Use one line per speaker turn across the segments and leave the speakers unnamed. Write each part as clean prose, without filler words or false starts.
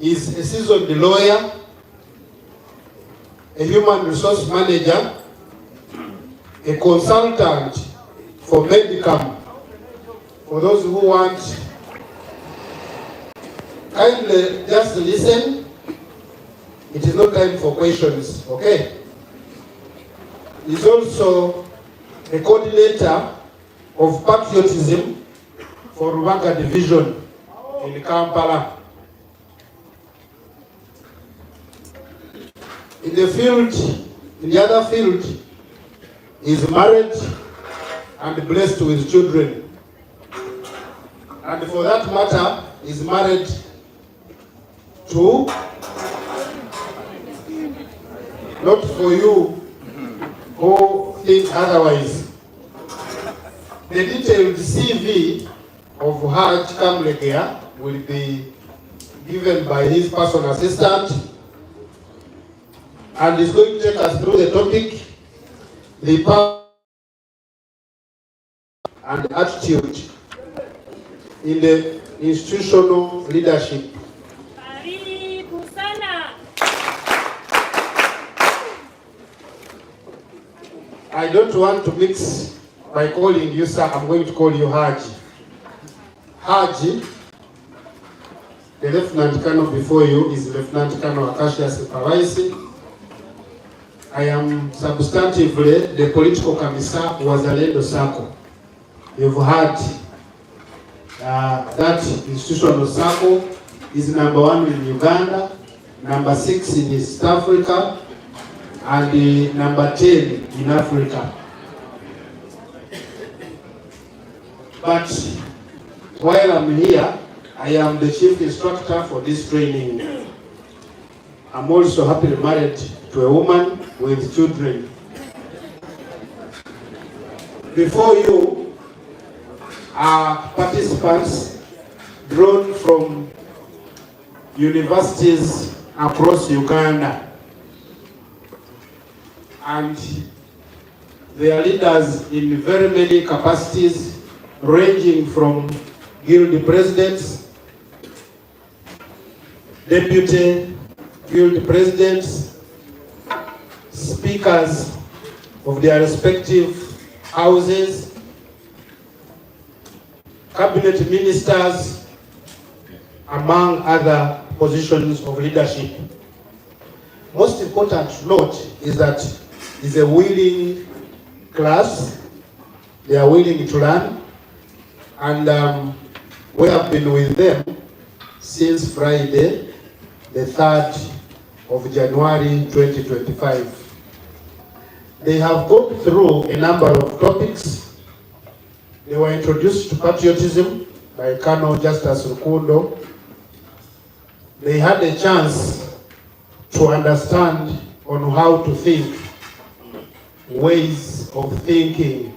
is a seasoned lawyer, a human resource manager, a consultant for Medicam. For those who want, kindly just listen. It is not time for questions, okay? He's also a coordinator of patriotism for Rubanga Division in Kampala. In the other field, is married and blessed with children. And for that matter, is married to, not for you who think otherwise. The detailed CV of Haj Kamlegea will be given by his personal assistant, and is going to take us through the topic, the power and attitude in the institutional leadership. I don't want to mix by calling you sir, I'm going to call you Haji. Haji, the Lieutenant Colonel before you is Lieutenant Colonel Acacia Sepawaisi. I am substantively the political commissar Wazalendo Sacco. You've heard that institutional circle is number 1 in Uganda, number 6 in East Africa, and number 10 in Africa. But while I'm here, I am the chief instructor for this training. I'm also happily married to a woman with children. Before you are participants drawn from universities across Uganda, and they are leaders in very many capacities, ranging from guild presidents, deputy guild presidents, speakers of their respective houses, cabinet ministers, among other positions of leadership. Most important to note is that it's a willing class. They are willing to learn, and we have been with them since Friday, the 3rd of January 2025. They have gone through a number of topics. They were introduced to patriotism by Colonel Justus Rukundo. They had a chance to understand on how to think, ways of thinking.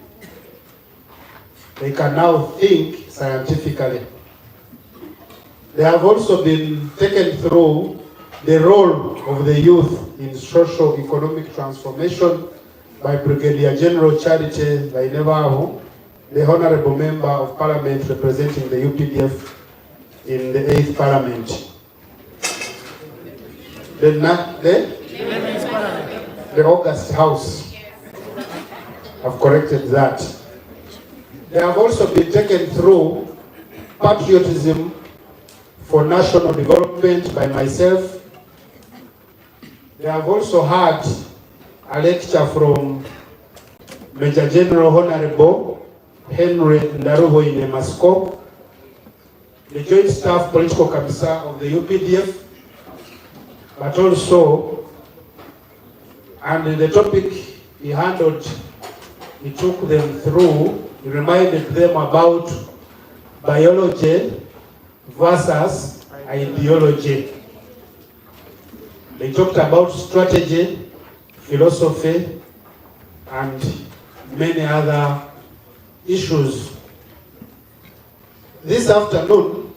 They can now think scientifically. They have also been taken through the role of the youth in socio-economic transformation by Brigadier General Charity Lainebaho, the Honorable Member of Parliament representing the UPDF in the 8th Parliament. The August House. I've corrected that. They have also been taken through patriotism for national development by myself. They have also had a lecture from Major General Honorable Henry Ndaruhoine Masco, the Joint Staff Political Commissar of the UPDF, but also, and the topic he handled, he took them through, he reminded them about biology versus ideology. They talked about strategy, philosophy, and many other issues. This afternoon,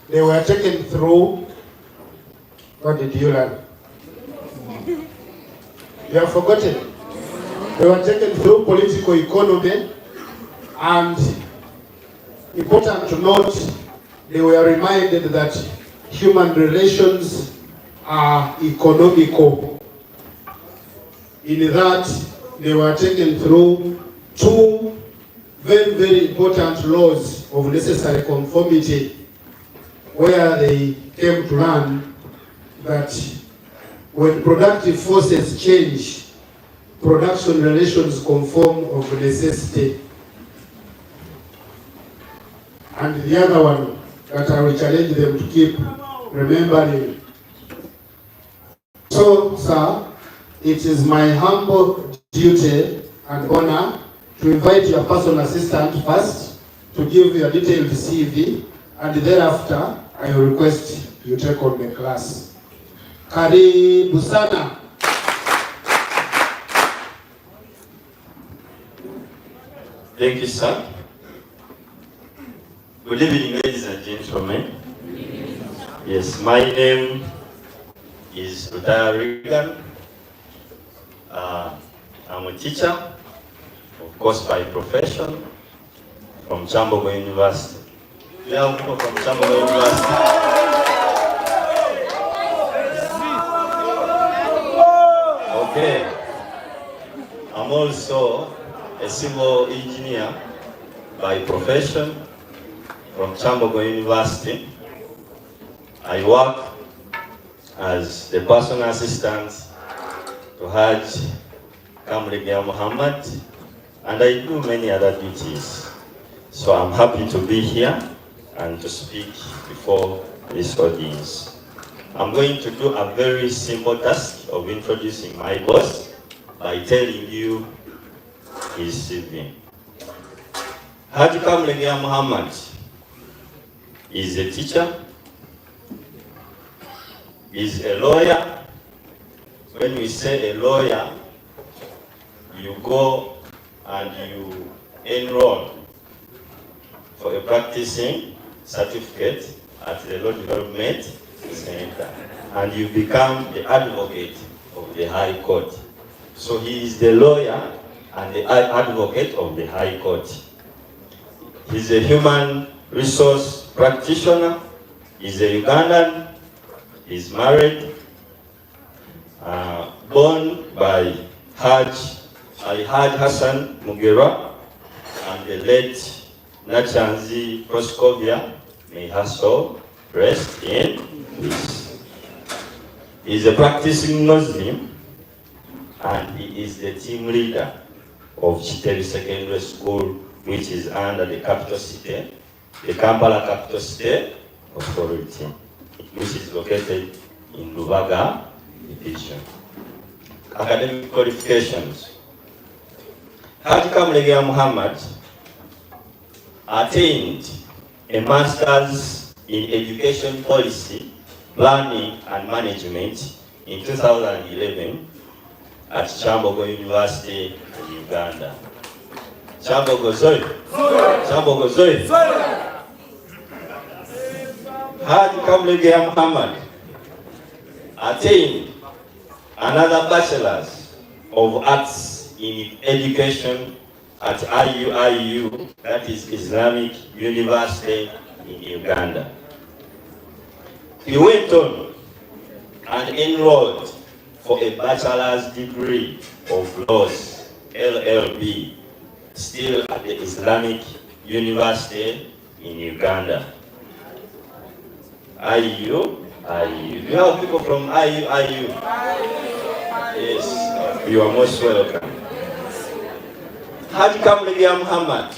they were taken through, what did you learn? You have forgotten. They were taken through political economy, and important to note, they were reminded that human relations are economical, in that they were taken through two very, very important laws of necessary conformity, where they came to learn that when productive forces change, production relations conform of necessity. And the other one that I will challenge them to keep remembering. So, sir, it is my humble duty and honor to invite your personal assistant first to give your detailed CV, and thereafter I will request you take on the class. Karibu sana.
Thank you, sir. Good evening, ladies and gentlemen. Yes, my name is Rutaya Regan. I'm a teacher, of course, by profession, from Chambogo University. We have people from Chambogo University. Okay. I'm also a civil engineer by profession from Chambogo University. I work as the personal assistant to Hajj Kamlegia Muhammad, and I do many other duties. So I'm happy to be here and to speak before this audience. I'm going to do a very simple task of introducing my boss by telling you his CV. Hajj Kamlegia Muhammad is a teacher, is a lawyer. When we say a lawyer, you go and you enroll for a practicing certificate at the Law Development Center, and you become the advocate of the High Court. So he is the lawyer and the advocate of the High Court. He's a human resource practitioner. He's a Ugandan. He's married, born by Hajj Hassan Mugera and the late Nachanzi Proskovia. May her soul rest in peace. He's a practicing Muslim, and he is the team leader of Kitebi Secondary School, which is under the capital city, the Kampala Capital City Authority, which is located in Lubaga Division. Academic qualifications. Hajj Kamlegia Muhammad attained a master's in education policy, planning and management in 2011 at Chambogo University in Uganda. Chambogo Zoe. Chambogo Zoe. Hajj Kamlegia Muhammad attained another bachelor's of arts in education at IUIU, that is Islamic University in Uganda. He went on and enrolled for a bachelor's degree of laws, LLB, still at the Islamic University in Uganda. IU. You have people from IU. Yes, you are most welcome. Hajj Kamlegia Muhammad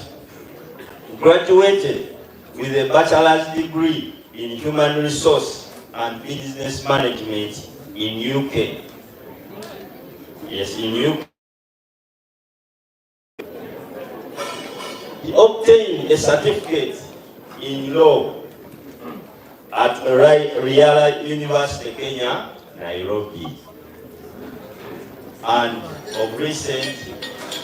graduated with a bachelor's degree in human resource and business management in UK. Yes, in UK. He obtained a certificate in law at Riara University, Kenya, Nairobi. And of recent,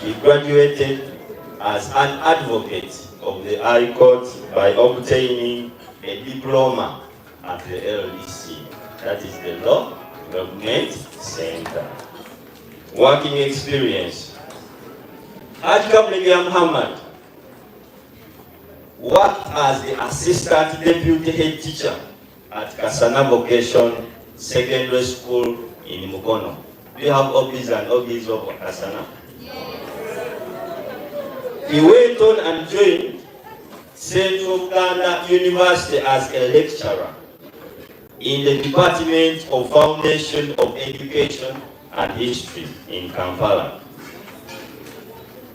he graduated as an advocate of the High Court by obtaining a diploma at the LDC, that is the Law Development Center. Working experience. Hajj Kamlegia Muhammad worked as the Assistant Deputy Head Teacher at Kasana Vocation Secondary School in Mukono. Do you have hobbies and hobbies of Kasana? He went on and joined Central Uganda University as a lecturer in the Department of Foundation of Education and History in Kampala.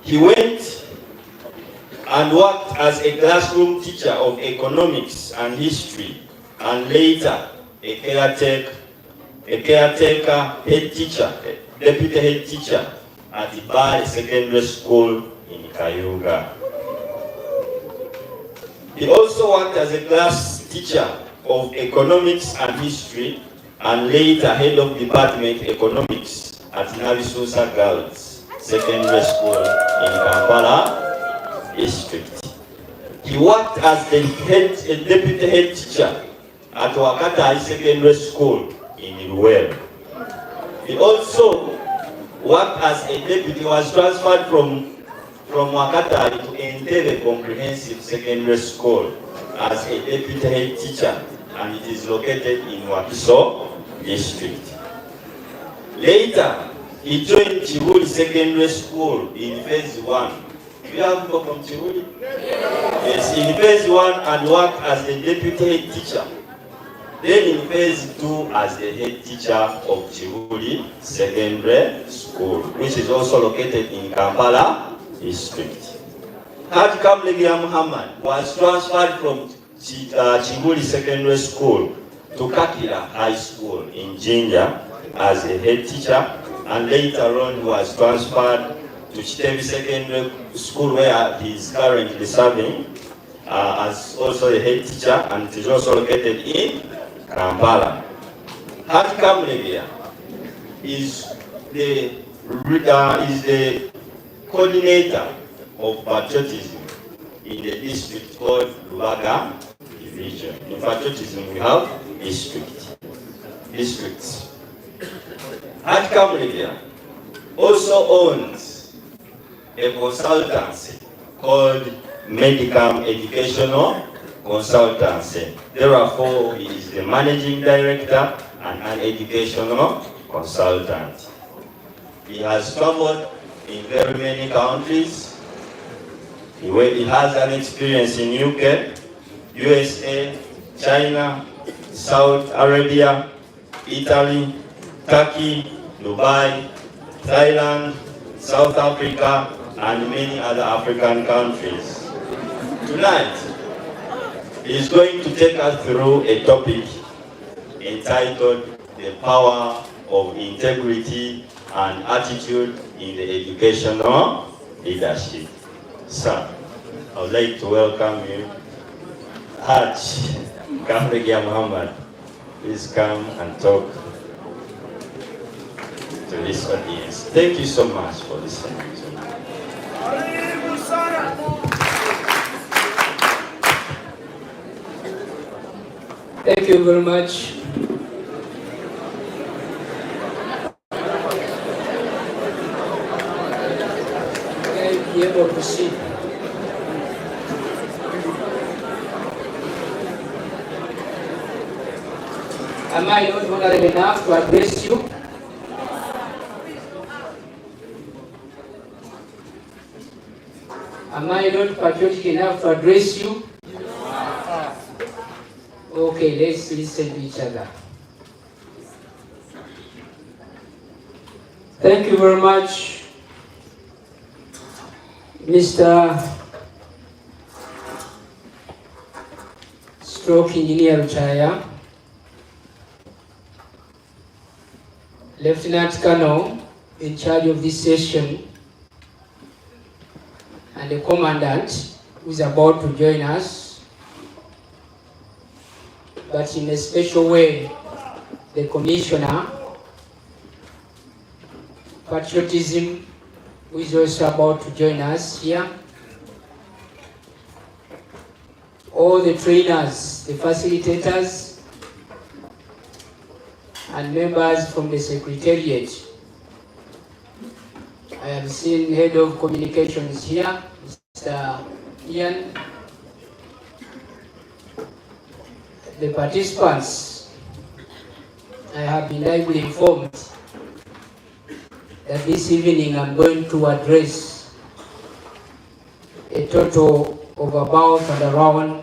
He went and worked as a classroom teacher of economics and history, and later a caretaker head teacher, deputy head teacher at the Kitebi Secondary School in Kayunga. He also worked as a class teacher of economics and history, and later head of department economics at Nabisusa Girls Secondary School in Kampala District. He worked as the deputy head teacher at Kitebi Secondary School in Luwero. He also worked as a deputy, was transferred from Kitebi to Entebbe Comprehensive Secondary School as a deputy head teacher, and it is located in Wakiso District. Later, he joined Kitebi Secondary School in phase 1. Do you have people from Kitebi? Yes, in phase 1 and worked as the deputy head teacher. Then in phase 2 as the head teacher of Kitebi Secondary School, which is also located in Kampala District. Haji Kamlegia Muhammad was transferred from Kitebi Secondary School to Kakira High School in Jinja as a head teacher, and later on was transferred to Kitebi Secondary School, where he is currently serving as also a head teacher, and it is also located in Kampala. Haji Kamlegia is the coordinator of patriotism in the district called Lubaga Division. In patriotism, we have districts. Haji Kamlegia also owns a consultancy called Medicam Educational Consultancy. Therefore, he is the managing director and an educational consultant. He has traveled in very many countries. He has an experience in UK, USA, China, Saudi Arabia, Italy, Turkey, Dubai, Thailand, South Africa, and many other African countries. Tonight, he is going to take us through a topic entitled The Power of Integrity and Attitude in the Educational Leadership. Sir, I would like to welcome you, Haji Kamlegia Muhammad. Please come and talk to this audience. Thank you so much for listening to me.
Thank you very much. Be able to see. Am I not honorable enough to address you? Am I not patriotic enough to address you? Okay, let's listen to each other. Thank you very much, Mr. Stroke Engineer Chaya, Lieutenant Colonel in charge of this session, and the Commandant who is about to join us, but in a special way, the Commissioner, Patriotism, who is also about to join us here, all the trainers, the facilitators, and members from the Secretariat. I have seen Head of Communications here, Mr. Ian, the participants, I have been lightly informed that this evening I'm going to address a total of about and around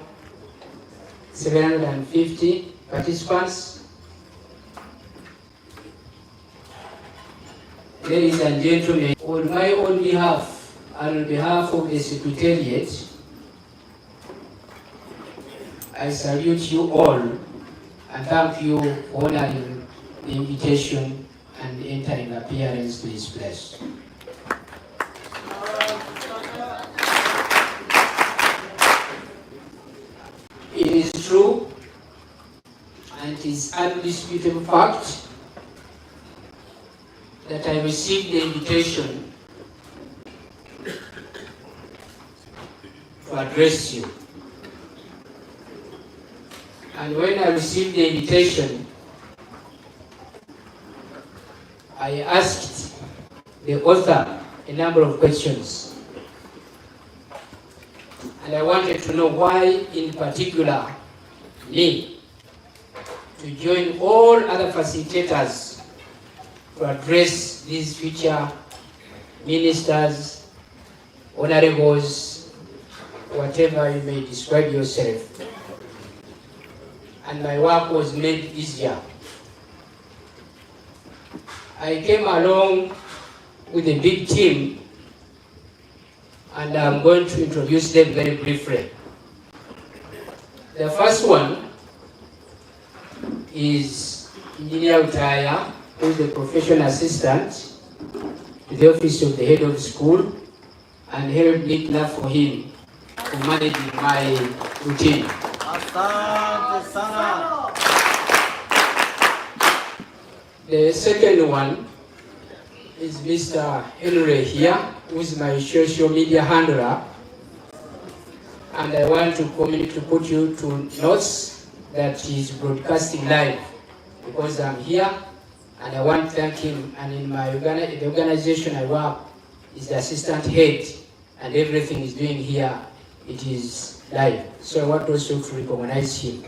750 participants. Ladies and gentlemen, on my own behalf and on behalf of the Secretariat, I salute you all and thank you for honoring the invitation and entering appearance to this place. It is true and it is undisputable fact that I received the invitation to address you. And when I received the invitation, I asked the author a number of questions. And I wanted to know why, in particular, me, to join all other facilitators to address these future ministers, honorables, whatever you may describe yourself. And my work was made easier. I came along with a big team, and I'm going to introduce them very briefly. The first one is Engineer Utaya, who is the professional assistant to the office of the head of school, and helped me enough for him to manage my routine. The second one is Mr. Henry here, who is my social media handler. And I want to put you to notes that he's broadcasting live because I'm here and I want to thank him. And in the organization I work is the assistant head, and everything is doing here, it is live. So I want also to recognize him.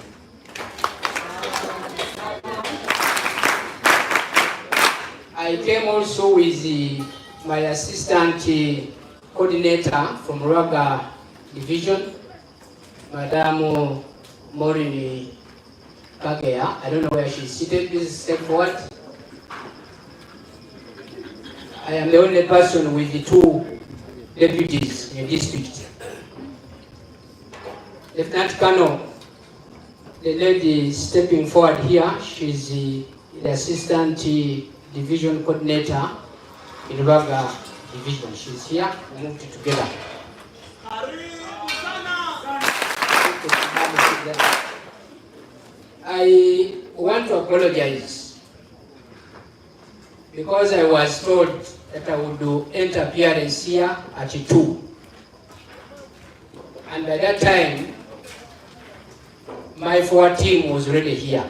I came also with my assistant coordinator from Raga Division, Madame Morini Kagea. I don't know where she's seated. Please step forward. I am the only person with the two deputies in the district. Lieutenant Colonel, the lady stepping forward here, she's the assistant division coordinator in Raga Division. She's here. We moved it together. I want to apologize because I was told that I would do appearance here at 2. And by that time, my forward team was already here.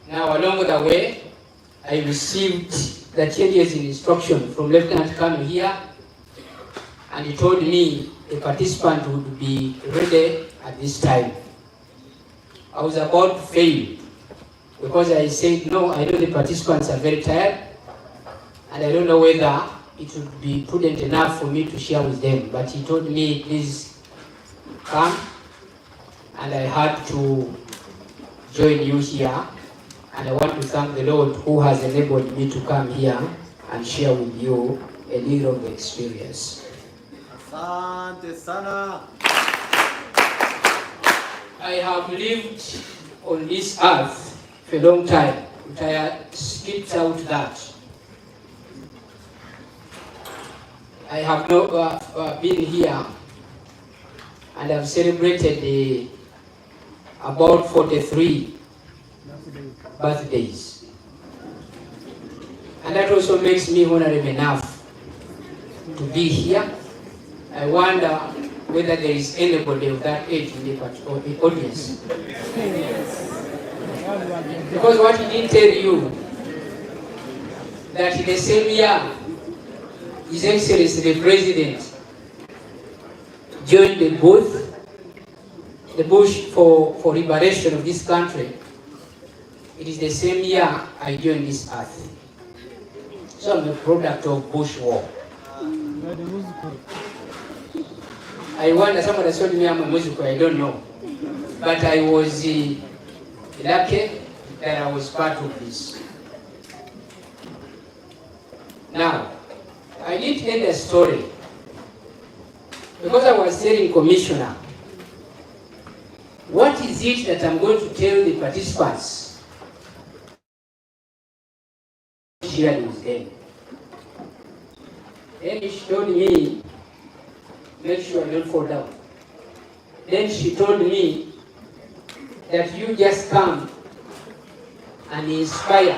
Now, along the way, I received the changes in instruction from Lieutenant Colonel here, and he told me the participant would be ready at this time. I was about to fail because I said, no, I know the participants are very tired, and I don't know whether it would be prudent enough for me to share with them. But he told me, please come, and I had to join you here. And I want to thank the Lord who has enabled me to come here and share with you a little of the experience.
Asante sana.
I have lived on this earth for a long time, but I skipped out that. I have not been here, and I've celebrated about 43 birthdays. And that also makes me honorable enough to be here. I wonder whether there is anybody of that age in the audience. Because what he didn't tell you, that in the same year, His Excellency the President joined the booth the bush for liberation of this country, it is the same year I joined this earth. So I'm a product of bush war. I wonder, somebody told me I'm a musical, I don't know. But I was lucky that I was part of this. Now, I did end a story because I was telling Commissioner, what is it that I'm going to tell the participants shared with them? Then she told me, make sure I don't fall down. Then she told me that you just come and inspire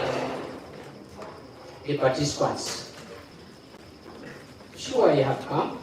the participants. Sure, I have come.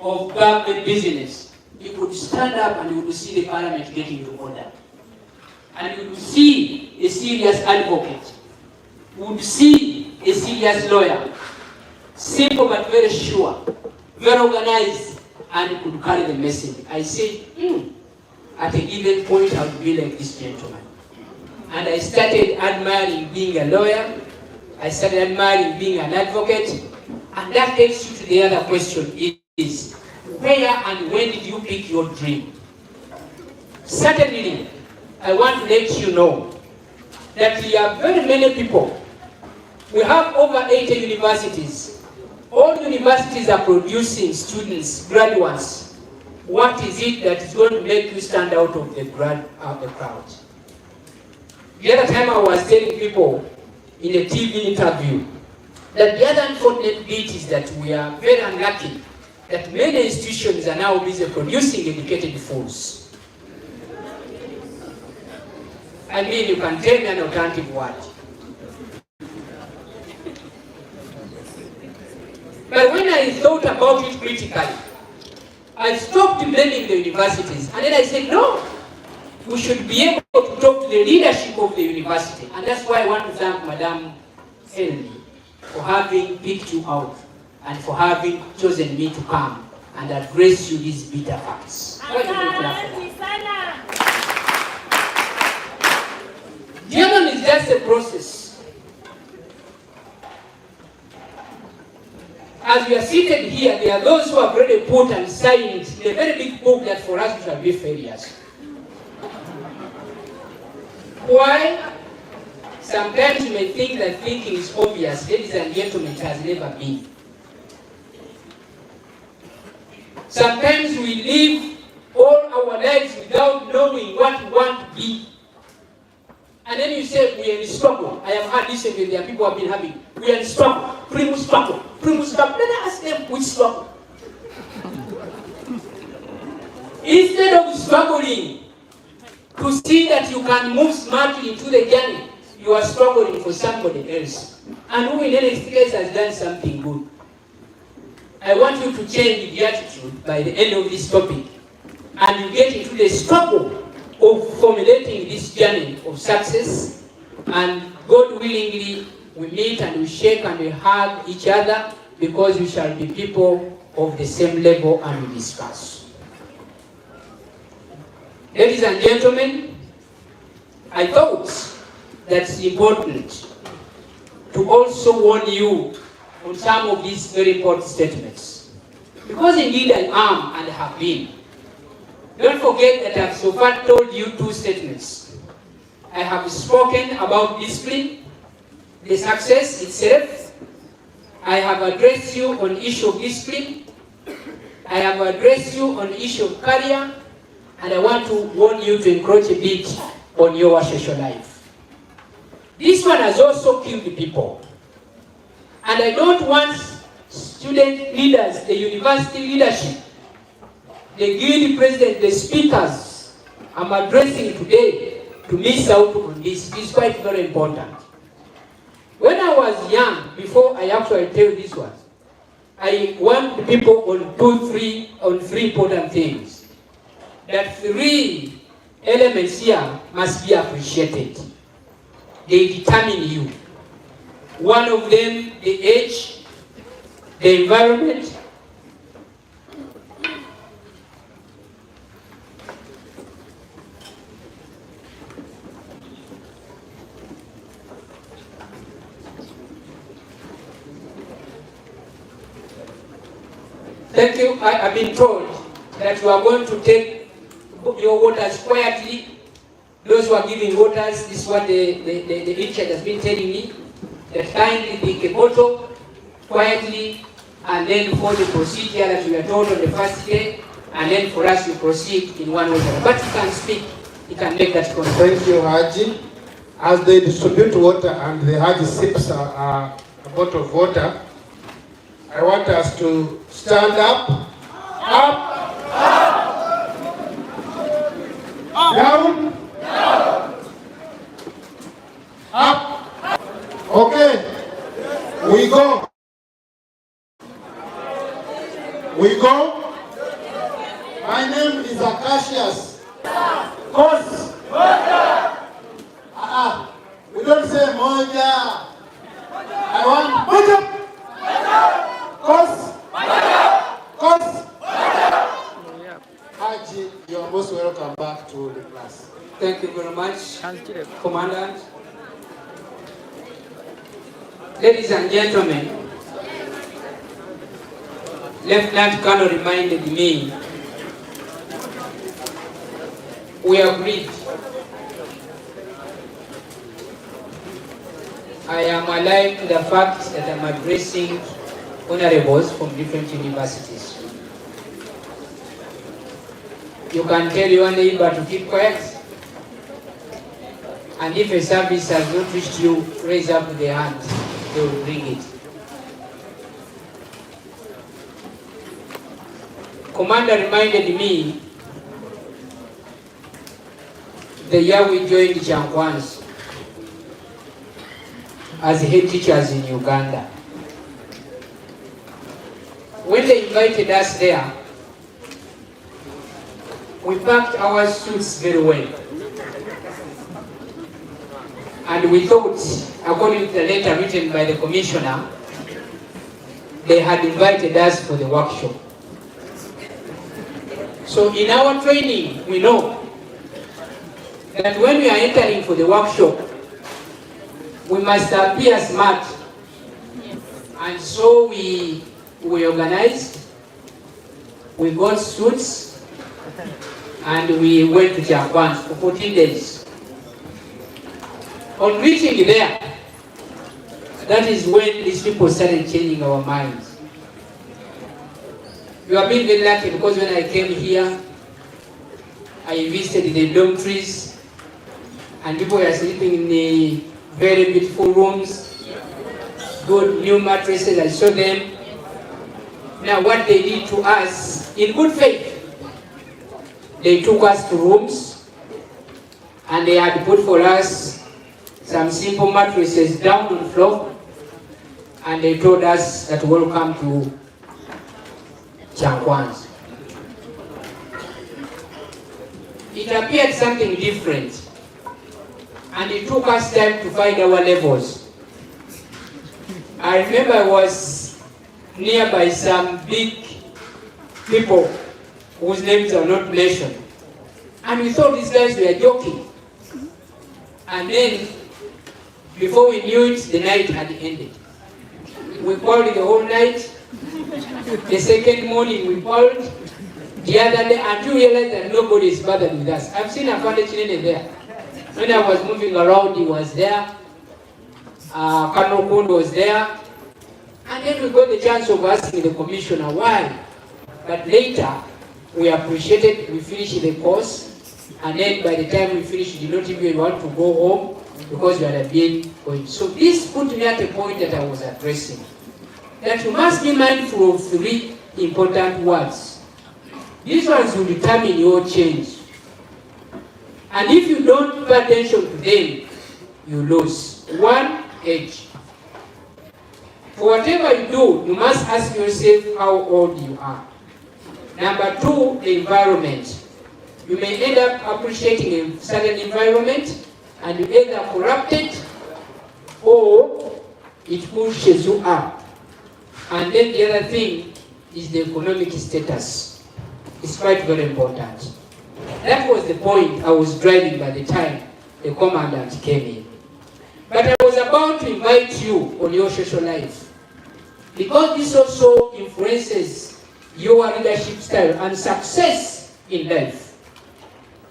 of government business, you could stand up and you would see the parliament getting into order. And you would see a serious advocate. You would see a serious lawyer. Simple but very sure, very organized, and could carry the message. I said, at a given point I would be like this gentleman. And I started admiring being a lawyer. I started admiring being an advocate. And that takes you to the other question is, where and when did you pick your dream? Certainly, I want to let you know that we are very many people. We have over 80 universities. All universities are producing students, graduates. What is it that is going to make you stand out of the crowd? The other time I was telling people in a TV interview that the other unfortunate bit is that we are very unlucky that many institutions are now busy producing educated fools. I mean, you can tell me an alternative word. But when I thought about it critically, I stopped blaming the universities. And then I said, no, we should be able to talk to the leadership of the university. And that's why I want to thank Madam Henry for having picked you out and for having chosen me to come and address you these bitter facts. Why don't you clap for that? German is just a process. As we are seated here, there are those who have already put and signed a very big book that for us we shall be failures. Why? Sometimes you may think that thinking is obvious. Ladies and gentlemen, it has never been. Sometimes we live all our lives without knowing what we want to be. And then you say, we are in struggle. I have heard this when there are people who have been having. We are in struggle. Primus struggle. Primus struggle. Let me ask them which struggle. Instead of struggling to see that you can move smartly into the journey, you are struggling for somebody else. And who in any case has done something good. I want you to change the attitude by the end of this topic. And you get into the struggle of formulating this journey of success. And God willingly, we meet and we shake and we hug each other because we shall be people of the same level and we discuss. Ladies and gentlemen, I thought that's important to also warn you on some of these very important statements. Because indeed I am and have been. Don't forget that I have so far told you two statements. I have spoken about discipline, the success itself. I have addressed you on the issue of discipline. I have addressed you on the issue of career. And I want to warn you to encroach a bit on your social life. This one has also killed people. And I don't want student leaders, the university leadership, the guild president, the speakers I'm addressing today to miss out on this. This is quite very important. When I was young, before I actually tell this one, I warned people on three important things. That three elements here must be appreciated. They determine you. One of them, the age, the environment, thank you. I've been told that you are going to take your waters quietly. Those who are giving waters, this is what the teacher has been telling me, that kindly take a bottle quietly and then follow the procedure that we are told on the first day, and then for us to proceed in one water. But you can speak, you can make that comment.
Thank you, Haji. As they distribute water and the Haji sips a bottle of water, I want us to stand up, down, up. Okay, we go. Cassius. Cos. We don't say moja. I want moja. Cos. Cos. Haji, you are most welcome back to the class.
Thank you very much, Commandant. Ladies and gentlemen, Lieutenant Colonel reminded me we agreed. I am alive to the fact that I'm addressing honorables from different universities. You can tell your neighbor to keep quiet, and if a service has not reached you, raise up the hand, they will bring it. Commander reminded me the year we joined Chankwans as head teachers in Uganda. When they invited us there, we packed our suits very well. And we thought, according to the letter written by the commissioner, they had invited us for the workshop. So in our training, we know that when we are entering for the workshop, we must appear smart. And so we organized, we got suits, and we went to Japan for 14 days. On reaching there, that is when these people started changing our minds. We have been very lucky because when I came here, I visited the dormitories, and people were sleeping in the very beautiful rooms, good new mattresses. I saw them. Now what they did to us, in good faith, they took us to rooms, and they had put for us some simple mattresses down on the floor, and they told us that welcome to Chankwans. It appeared something different, and it took us time to find our levels. I remember I was nearby some big people whose names are not mentioned, and we thought these guys were joking. And then, before we knew it, the night had ended. We called the whole night. The second morning we called. The other day, until we realized that nobody is bothered with us. I've seen Afande Chinene there. When I was moving around, he was there. Colonel Kundo was there. And then we got the chance of asking the commissioner why. But later, we appreciated, we finished the course. And then by the time we finished, we did not even want to go home because we had been going. So this put me at a point that I was addressing. That you must be mindful of three important words. These ones will determine your change. And if you don't pay attention to them, you lose. One, age. For whatever you do, you must ask yourself how old you are. Number two, the environment. You may end up appreciating a certain environment, and you either corrupt it or it pushes you up. And then the other thing is the economic status. It's quite very important. That was the point I was driving by the time the commandant came in. But I was about to invite you on your social life, because this also influences your leadership style and success in life.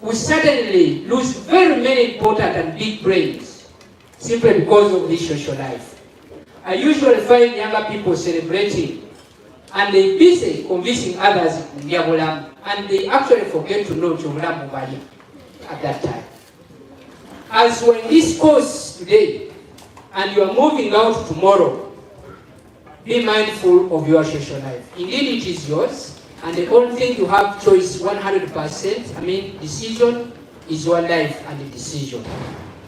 We certainly lose very many important and big brains simply because of this social life. I usually find younger people celebrating, and they're busy convincing others in their Bulam, and they actually forget to know Bulam at that time. As we're in this course today, and you are moving out tomorrow, be mindful of your social life. Indeed, it is yours, and the only thing you have choice 100%, decision is your life and the decision.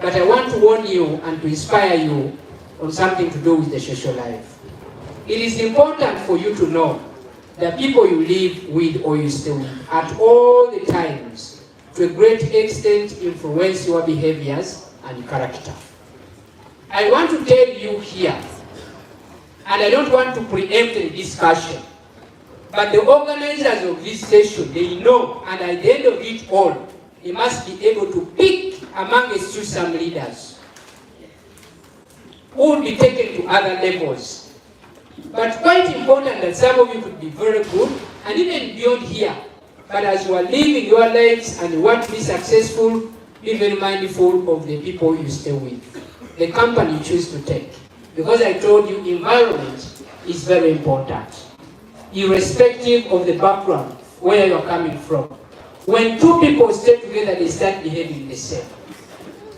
But I want to warn you and to inspire you on something to do with the social life. It is important for you to know the people you live with or you stay with at all the times, to a great extent, influence your behaviors and character. I want to tell you here, and I don't want to preempt the discussion, but the organizers of this session, they know, and at the end of it all, they must be able to pick amongst you some leaders who will be taken to other levels. But quite important that some of you could be very good, and even beyond here, but as you are living your lives and you want to be successful, be very mindful of the people you stay with, the company you choose to take. Because I told you, environment is very important, irrespective of the background, where you're coming from. When two people stay together, they start behaving the same.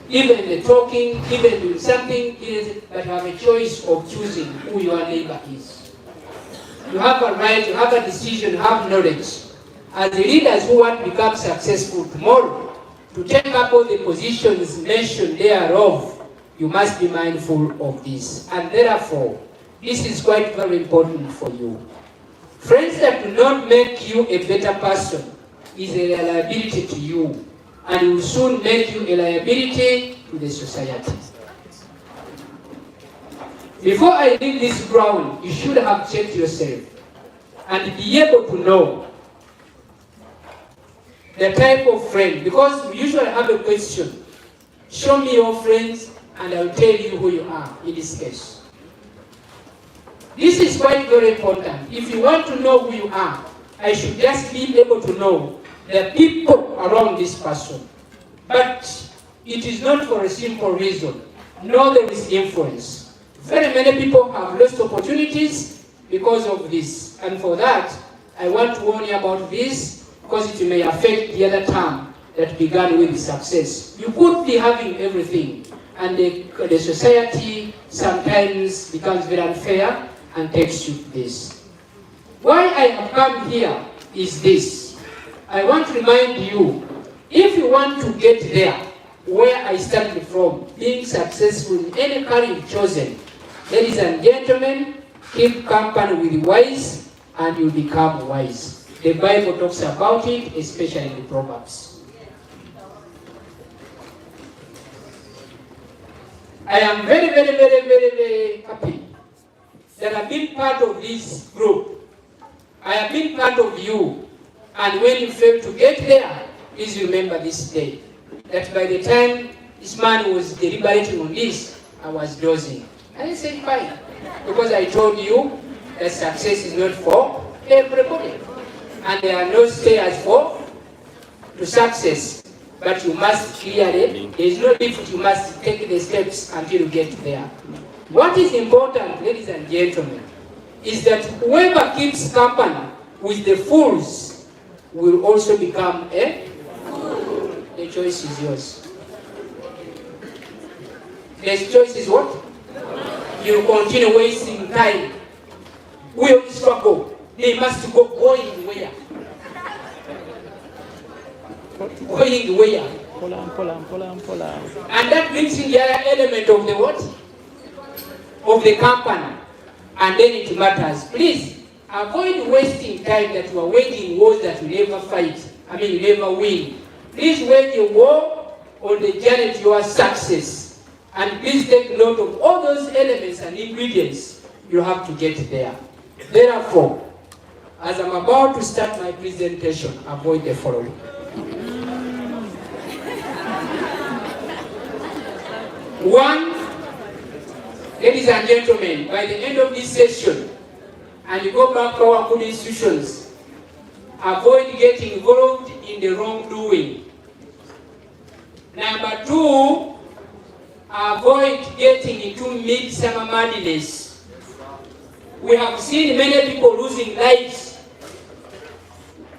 Even the talking, even doing something, but you have a choice of choosing who your neighbor is. You have a right, you have a decision, you have knowledge. As the leaders who want to become successful tomorrow, to take up all the positions mentioned thereof, you must be mindful of this. And therefore, this is quite very important for you. Friends that do not make you a better person is a liability to you, and will soon make you a liability to the society. Before I leave this ground, you should have checked yourself and be able to know the type of friend, because we usually have a question. Show me your friends and I'll tell you who you are in this case. This is quite very important. If you want to know who you are, I should just be able to know the people around this person. But it is not for a simple reason. No, there is influence. Very many people have lost opportunities because of this. And for that, I want to warn you about this, because it may affect the other term that began with success. You could be having everything, and the society sometimes becomes very unfair and takes you to this. Why I have come here is this. I want to remind you, if you want to get there, where I started from, being successful in any career you've chosen, ladies and gentlemen, keep company with the wise, and you'll become wise. The Bible talks about it, especially in the Proverbs. I am very, very, very, very, very happy that I've been part of this group. I have been part of you. And when you fail to get there, please remember this day, that by the time this man was deliberating on this, I was dozing. And I said, fine, because I told you that success is not for everybody. And there are no stairs to success, but you must clearly, there is no lift, you must take the steps until you get there. What is important, ladies and gentlemen, is that whoever keeps company with the fools will also become a fool. The choice is yours. The choice is what? You continue wasting time. We will struggle. They must go going where? Going where? And that brings in the other element of the what? Of the company. And then it matters. Please, avoid wasting time that you are waging wars that you never fight. You never win. Please wage a war on the journey to your success. And please take note of all those elements and ingredients you have to get there. Therefore, as I'm about to start my presentation, avoid the following. One, ladies and gentlemen, by the end of this session, and you go back to our good institutions, avoid getting involved in the wrongdoing. Number two, avoid getting into midsummer madness. We have seen many people losing lives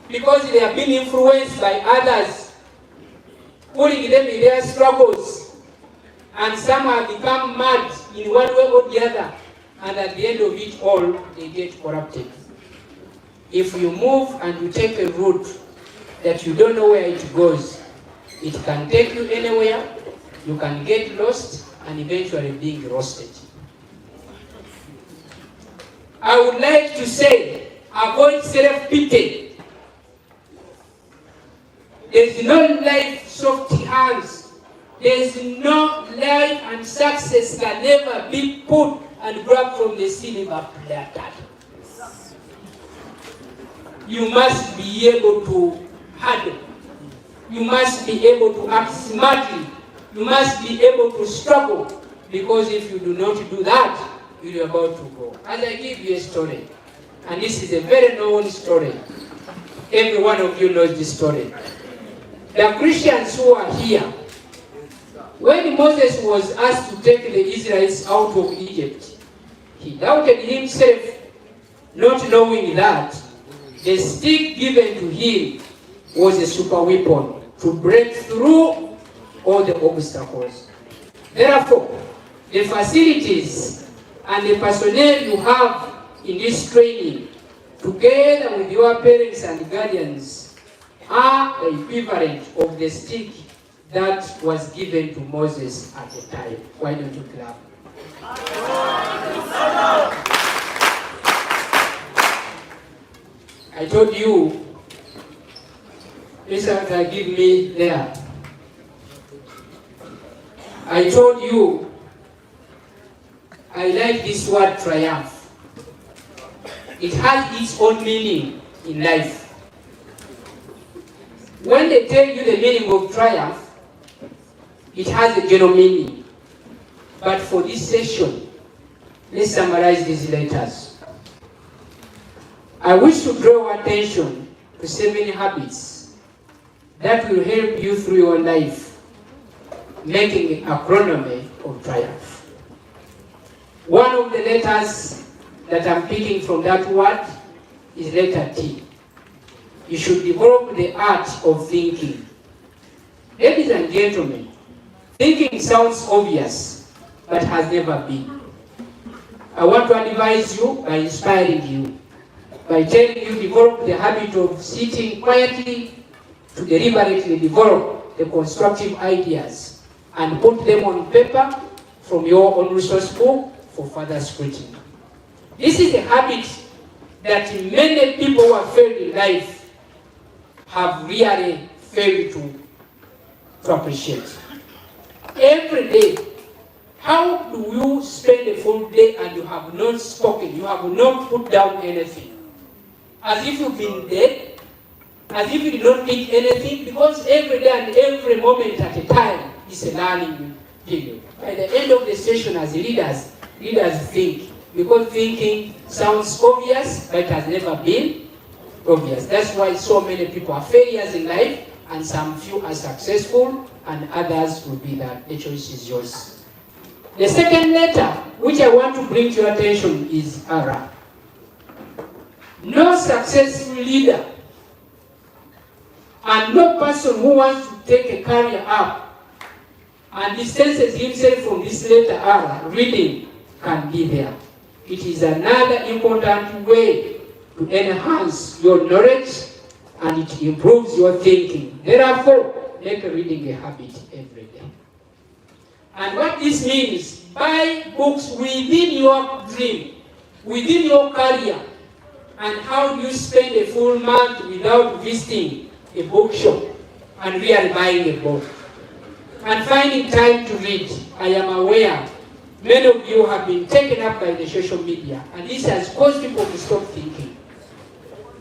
because they have been influenced by others, pulling them in their struggles, and some have become mad in one way or the other, and at the end of it all, they get corrupted. If you move and you take a route that you don't know where it goes, it can take you anywhere, you can get lost, and eventually being roasted. I would like to say, Avoid self-pity. There's no life soft hands. There's no life and success can never be put and grabbed from the silver platter. You must be able to handle. You must be able to act smartly. You must be able to struggle. Because if you do not do that, you're about to go. As I give you a story, and this is a very known story. Every one of you knows this story. The Christians who are here, when Moses was asked to take the Israelites out of Egypt, he doubted himself, not knowing that the stick given to him was a super weapon to break through all the obstacles. Therefore, the facilities and the personnel you have in this training, together with your parents and guardians, are the equivalent of the stick that was given to Moses at the time. Why don't you clap? I told you, listen, give me there. I told you, I like this word triumph. It has its own meaning in life. When they tell you the meaning of triumph, it has a general meaning. But for this session, let's summarize these letters. I wish to draw your attention to 7 habits that will help you through your life, making a chronomy of triumph. One of the letters that I'm picking from that word is letter T. You should develop the art of thinking. Ladies and gentlemen, thinking sounds obvious, but has never been. I want to advise you by inspiring you, by telling you develop the habit of sitting quietly to deliberately develop the constructive ideas and put them on paper from your own resource book for further scrutiny. This is a habit that many people who have failed in life have really failed to appreciate. Every day, how do you spend a full day and you have not spoken, you have not put down anything? As if you've been dead, as if you did not think anything, because every day and every moment at a time is a learning period. By the end of the session as leaders think, because thinking sounds obvious, but it has never been obvious. That's why so many people are failures in life, and some few are successful, and others will be that. The choice is yours. The second letter, which I want to bring to your attention, is R. No successful leader and no person who wants to take a career up and distances himself from this letter R, reading, can be there. It is another important way to enhance your knowledge, and it improves your thinking. Therefore, make reading a habit every day. And what this means, buy books within your dream, within your career. And how do you spend a full month without visiting a bookshop and really buying a book? And finding time to read. I am aware many of you have been taken up by the social media, and this has caused people to stop thinking.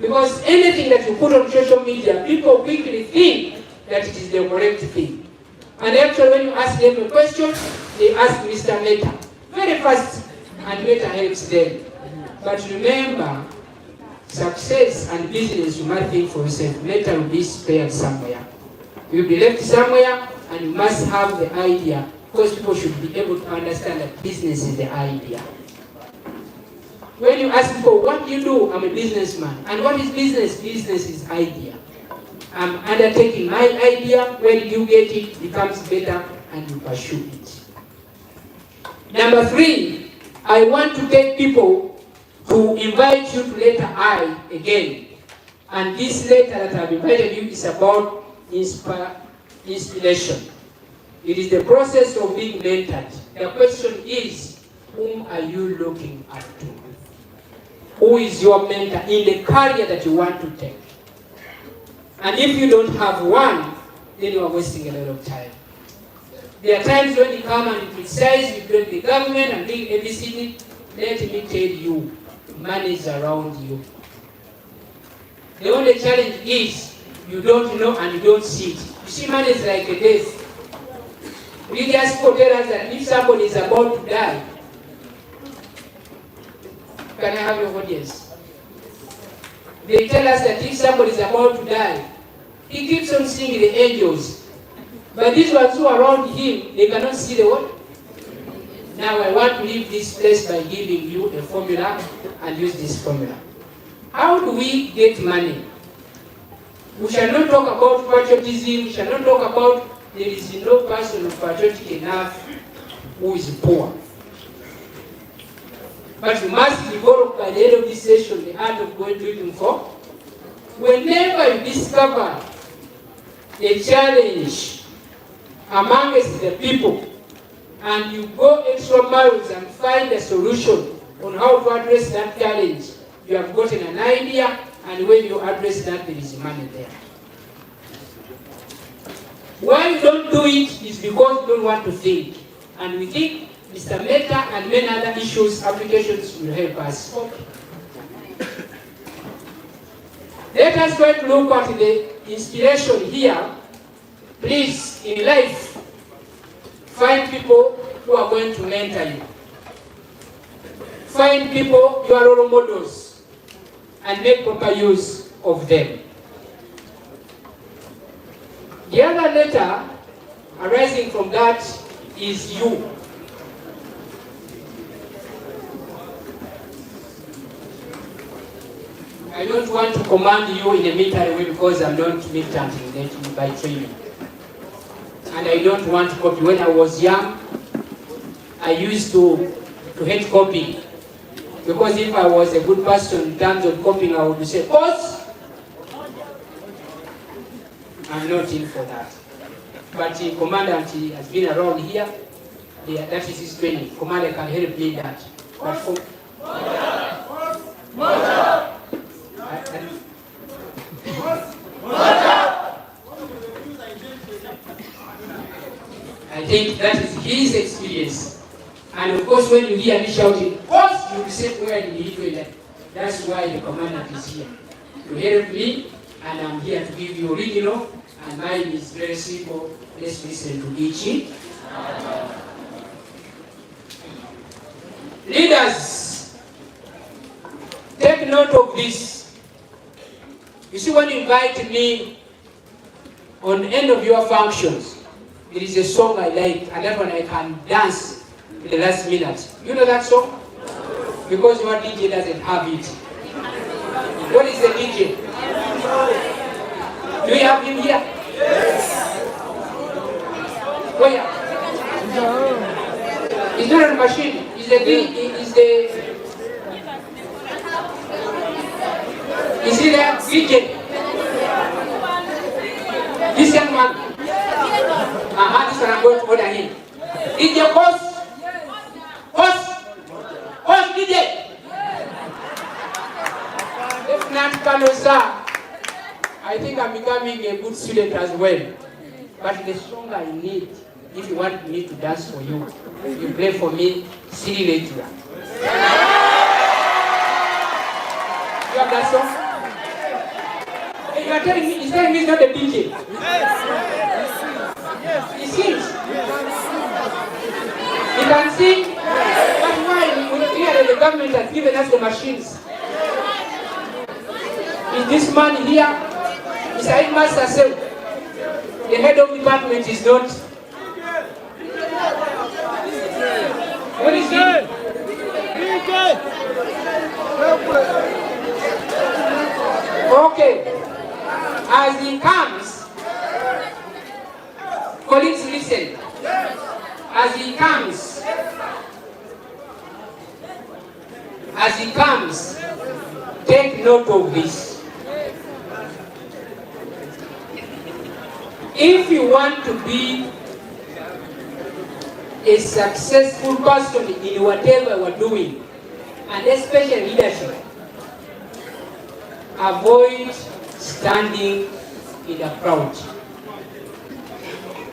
Because anything that you put on social media, people quickly think that it is the correct thing. And actually when you ask them a question, they ask Mr. Meta. Very fast, and Meta helps them. But remember, success and business, you must think for yourself. Meta will be spared somewhere. You'll be left somewhere, and you must have the idea. Because people should be able to understand that business is the idea. When you ask people, what do you do? I'm a businessman. And what is business? Business is idea. I'm undertaking my idea. When you get it, becomes better, and you pursue it. Number 3, I want to take people to invite you to letter I again. And this letter that I've invited you is about inspiration. It is the process of being mentored. The question is, whom are you looking up to? who is your mentor in the career that you want to take. And if you don't have one, then you are wasting a lot of time. There are times when you come and criticize, you blame the government and bring ABCD. Let me tell you, money is around you. The only challenge is you don't know and you don't see it. You see, money is like a death. Religious people tell us that if somebody is about to die, can I have your audience? They tell us that if somebody is about to die, he keeps on seeing the angels. But these ones who are around him, they cannot see the what? Now I want to leave this place by giving you a formula and use this formula. How do we get money? We shall not talk about patriotism, we shall not talk about there is no person patriotic enough who is poor. But we must develop by the end of this session the art of going looking for. Whenever you discover a challenge amongst the people and you go extra miles and find a solution on how to address that challenge, you have gotten an idea, and when you address that, there is money there. Why you don't do it is because you don't want to think. And we think Mr. Meta and many other issues, applications will help us. Let us try to look at the inspiration here. Please, in life, find people who are going to mentor you. Find people, your role models, and make proper use of them. The other letter arising from that is you. I don't want to command you in a military way because I'm not militant by training. And I don't want to copy. When I was young, I used to hate copying. Because if I was a good person in terms of copying, I would say, boss, I'm not in for that. But the commandant has been around here. That is his training. Commander can help me that. But for I think that is his experience. And of course, when you hear me shouting, boss, you will say, where did he do that? That's why the commandant is here. To help me, and I'm here to give you original, and mine is very simple. Let's listen to each. Leaders, take note of this. You see, when you invite me on the end of your functions, it is a song I like, and that one I can dance in the last minute. You know that song? Because your DJ doesn't have it. What is the DJ? Do you have him here? Yes. Where? It's not a machine. It's is he there? DJ? This young man? This one I'm going to order him. DJ boss? Boss DJ? If not, sir, I think I'm becoming a good student as well. But the song I need, if you want me to dance for you, you play for me, city lecturer. You have that song? You are telling me, he's telling me it's not a DJ. He sings. He can sing. That's why here the government has given us the machines. Is this man here? Mr. Master said, the head of the department is not. What is he? Okay. As he comes, colleagues listen. As he comes, take note of this. If you want to be a successful person in whatever you are doing, and especially leadership, avoid standing in a crowd.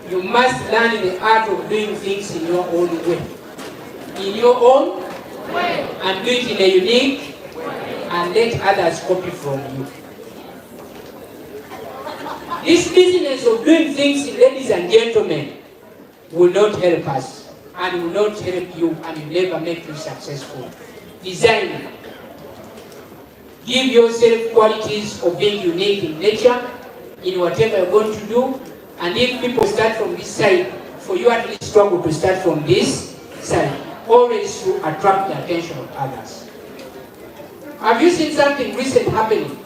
You must learn the art of doing things in your own way. In your own way. And do it in a unique way. And let others copy from you. This business of doing things, ladies and gentlemen, will not help us and will not help you and will never make you successful. Design. Give yourself qualities of being unique in nature, in whatever you're going to do. And if people start from this side, for you at least struggle to start from this side, always to attract the attention of others. Have you seen something recent happening?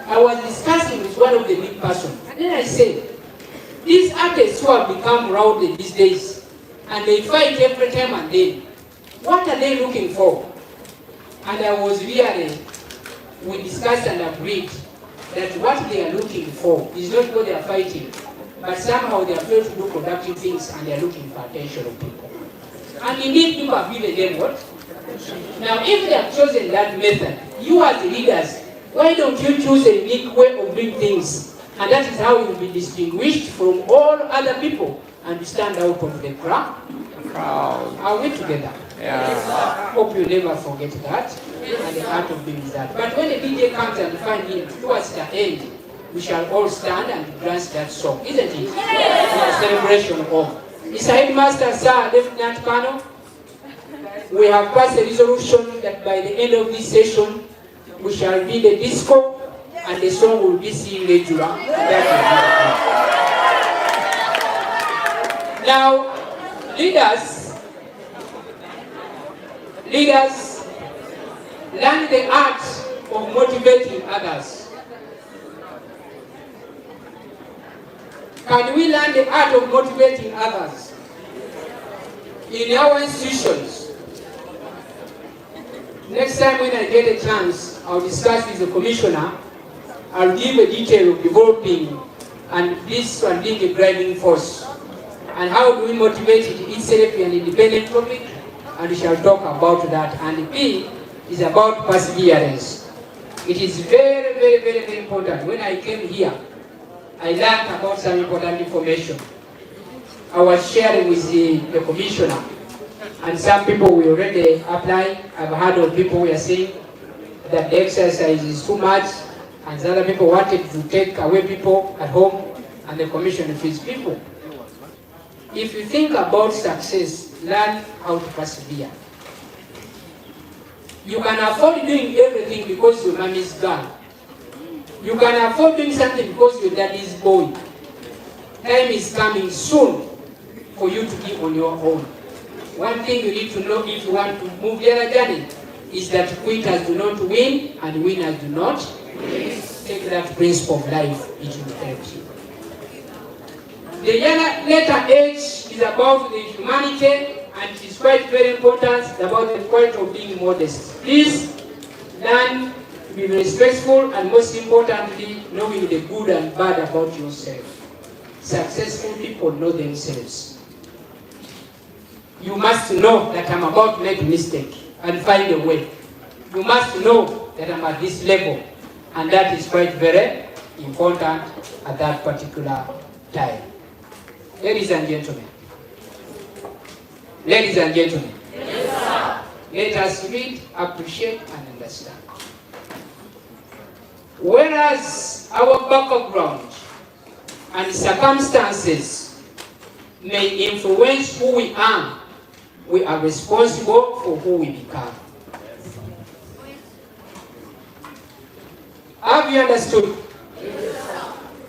I was discussing with one of the big persons, and then I said, these artists who have become rowdy these days, and they fight every time and then, what are they looking for? And I was really, we discussed and agreed that what they are looking for is not what they are fighting, but somehow they are failed to do productive things and they are looking for attention of people. And indeed, people have given them what? Now, if they have chosen that method, you as the leaders, why don't you choose a unique way of doing things? And that is how you will be distinguished from all other people and stand out of the crowd. Are we together? Yeah. Hope you never forget that and the art of doing that. But when the DJ comes and finds him towards the end, we shall all stand and dance that song, isn't it? Yes. In a celebration of. Mr. Headmaster, Sir, Lieutenant Colonel, we have passed a resolution that by the end of this session, we shall be the disco and the song will be seen later. Now, leaders, learn the art of motivating others. Can we learn the art of motivating others? In our institutions, next time when I get a chance, I'll discuss with the commissioner. I'll give a detail of developing and this one being a driving force. And how do we motivate it? It's an independent topic, and we shall talk about that. And P is about perseverance. It is very, very, very, very important. When I came here, I learned about some important information. I was sharing with the commissioner, and some people will already apply. I've heard of people who are saying that the exercise is too much, and the other people wanted to take away people at home, and the commissioner feeds people. If you think about success, learn how to persevere. You can afford doing everything because your mom is gone. You can afford doing something because your dad is boy. Time is coming soon for you to be on your own. One thing you need to know if you want to move the other journey is that quitters do not win and winners do not win. Take that principle of life, it will help you. The later age is about the humanity, and it is quite very important about the quality of being modest. Please learn to be respectful, and most importantly, knowing the good and bad about yourself. Successful people know themselves. You must know that I'm about to make a mistake and find a way. You must know that I'm at this level, and that is quite very important at that particular time. Ladies and gentlemen, yes, let us read, appreciate, and understand. Whereas our background and circumstances may influence who we are responsible for who we become. Have you understood?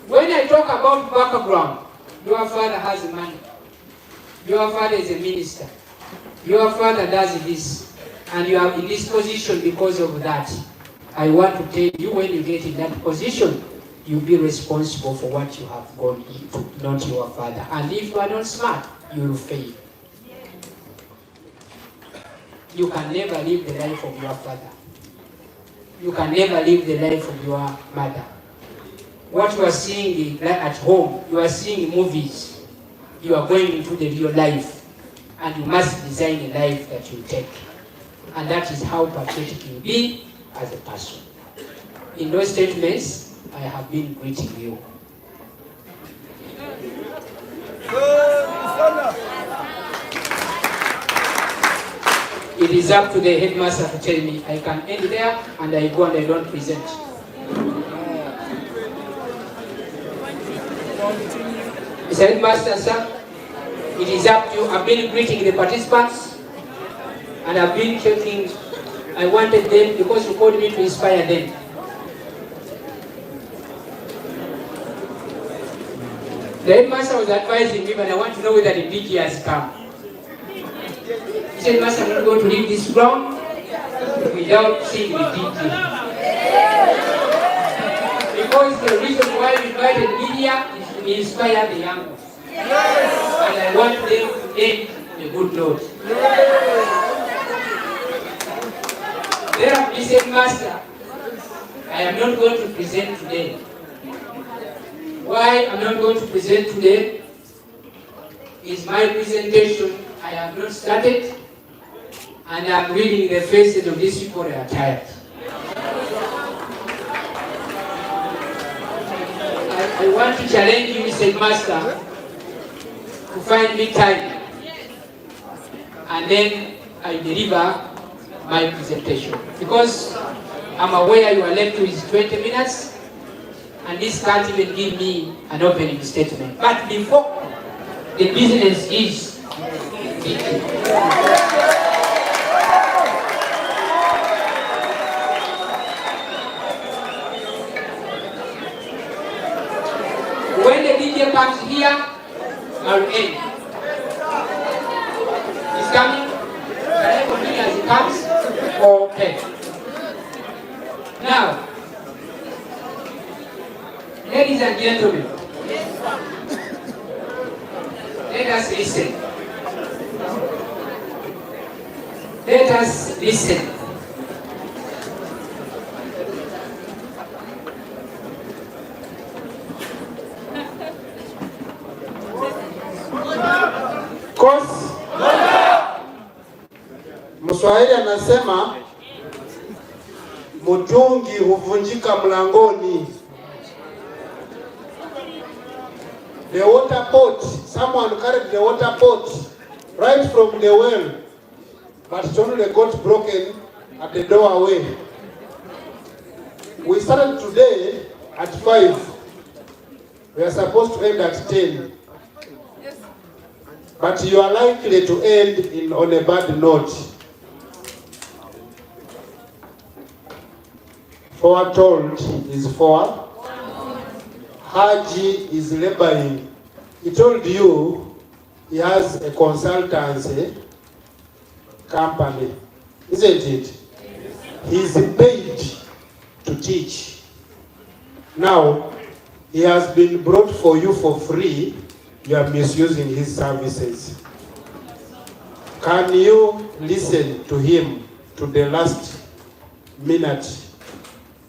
When I talk about background, your father has money. Your father is a minister. Your father does this. And you are in this position because of that. I want to tell you, when you get in that position, you'll be responsible for what you have gone into, not your father. And if you are not smart, you will fail. You can never live the life of your father. You can never live the life of your mother. What you are seeing at home, you are seeing movies. You are going into the real life. And you must design a life that you take. And that is how patriotic you be as a person. in those statements, I have been greeting you. It is up to the headmaster to tell me I can end there and I go and I don't present. Mr. Headmaster, sir, it is up to you. I've been greeting the participants and I've been checking. I wanted them because you called me to inspire them. The headmaster was advising me, but I want to know whether the DG has come. He said, Master, I'm not going to leave this ground without seeing the DG. Because the reason why we invited media is to inspire the young ones. And I want them to end a good note. Therefore, Mr. Headmaster, I am not going to present today. Why I'm not going to present today is my presentation. I have not started, and I'm reading the faces of these people. They are tired. I want to challenge you, Mr. Headmaster, to find me time, and then I deliver my presentation. Because I'm aware you are left with 20 minutes, and this can't even give me an opening statement. But before the business is when the DJ comes here, I'll end. He's coming. Can I continue as he comes? Okay. Now, ladies and gentlemen, let us listen. Let us listen.
Course. Mswahili anasema mtungi huvunjika mlangoni. The water pot, someone carried the water pot right from the well, but it only got broken at the doorway. We started today at 5. We are supposed to end at 10. But you are likely to end on a bad note. Foretold is for. Haji is laboring. He told you he has a consultancy company, isn't it? He's paid to teach. Now, he has been brought for you for free. You are misusing his services. Can you listen to him to the last minute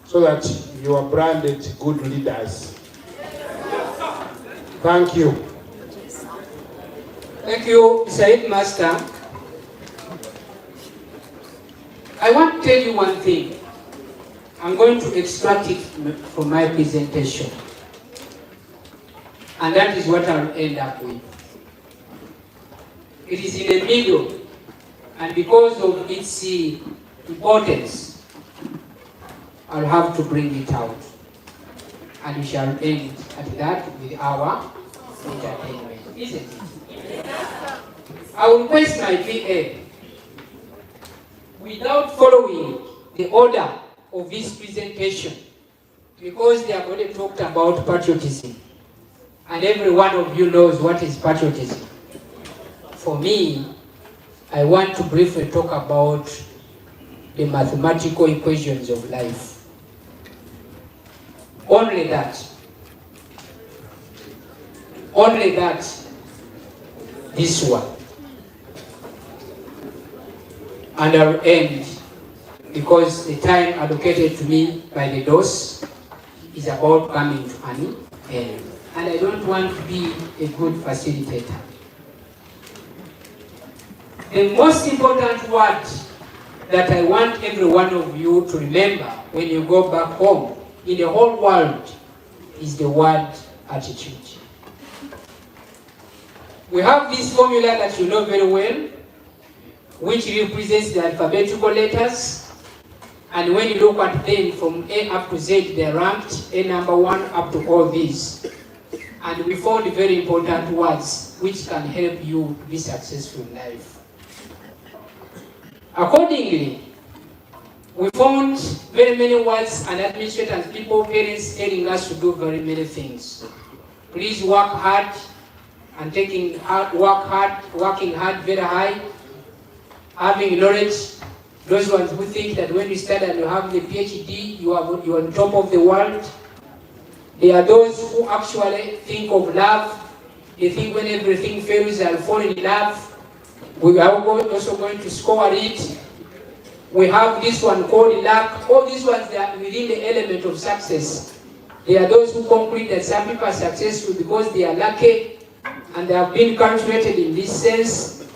so that you are branded good leaders? Thank you.
Thank you, Mr. Headmaster. I want to tell you one thing. I'm going to extract it from my presentation. And that is what I'll end up with. It is in the middle, and because of its importance, I'll have to bring it out. And we shall end at that with our entertainment, isn't it? I will request my VA, without following the order of this presentation, because they have already talked about patriotism, and every one of you knows what is patriotism. For me, I want to briefly talk about the mathematical equations of life. Only that. Only that. This one. And I'll end because the time allocated to me by the dose is about coming to an end. And I don't want to be a good facilitator. The most important word that I want every one of you to remember when you go back home in the whole world is the word attitude. We have this formula that you know very well, which represents the alphabetical letters. And when you look at them from A up to Z, they're ranked A number 1 up to all these. And we found very important words which can help you to be successful in life. Accordingly, we found very many words and administrators, people, parents telling us to do very many things. Please work hard and working hard very high, having knowledge. Those ones who think that when you study and you have the PhD, you are on top of the world. There are those who actually think of love. They think when everything fails, they'll fall in love. We are also going to score it. We have this one called luck. All these ones, they are within the element of success. There are those who conclude that some people are successful because they are lucky and they have been cultivated in this sense.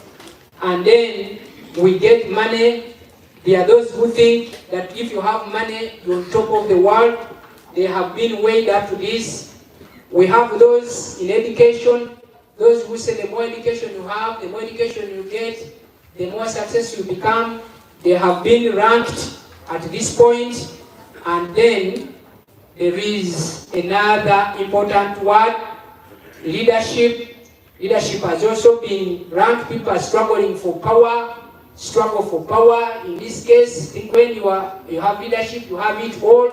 And then we get money. There are those who think that if you have money, you're on top of the world. They have been weighed up to this. We have those in education, those who say the more education you have, the more education you get, the more successful you become. They have been ranked at this point. And then there is another important word, leadership. Leadership has also been ranked. People are struggling for power. Struggle for power. In this case, I think when you have leadership, you have it all.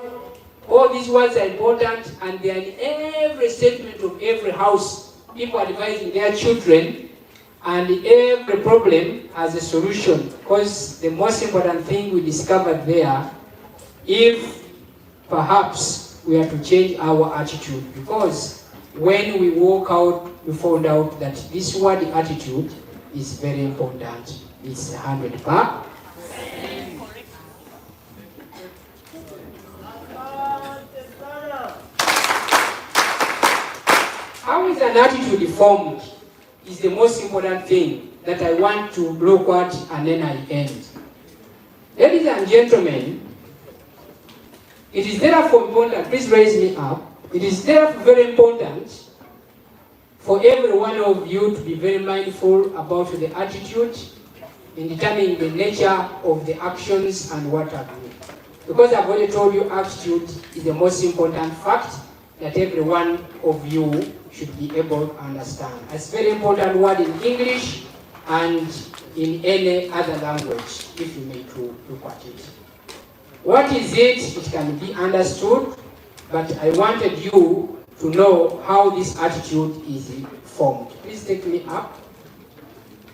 All these words are important, and they are in every statement of every house. People are advising their children, and every problem has a solution. Because the most important thing we discovered there, if perhaps we are to change our attitude, because when we walk out, we found out that this word attitude is very important. It's 100%. How is an attitude formed is the most important thing that I want to look at, and then I end. Ladies and gentlemen, it is therefore important, please raise me up. It is therefore very important for every one of you to be very mindful about the attitude in determining the nature of the actions and what are doing. Because I've already told you, attitude is the most important fact that every one of you should be able to understand. It's a very important word in English and in any other language, if you may to look at it. What is it? It can be understood, but I wanted you to know how this attitude is formed. Please take me up.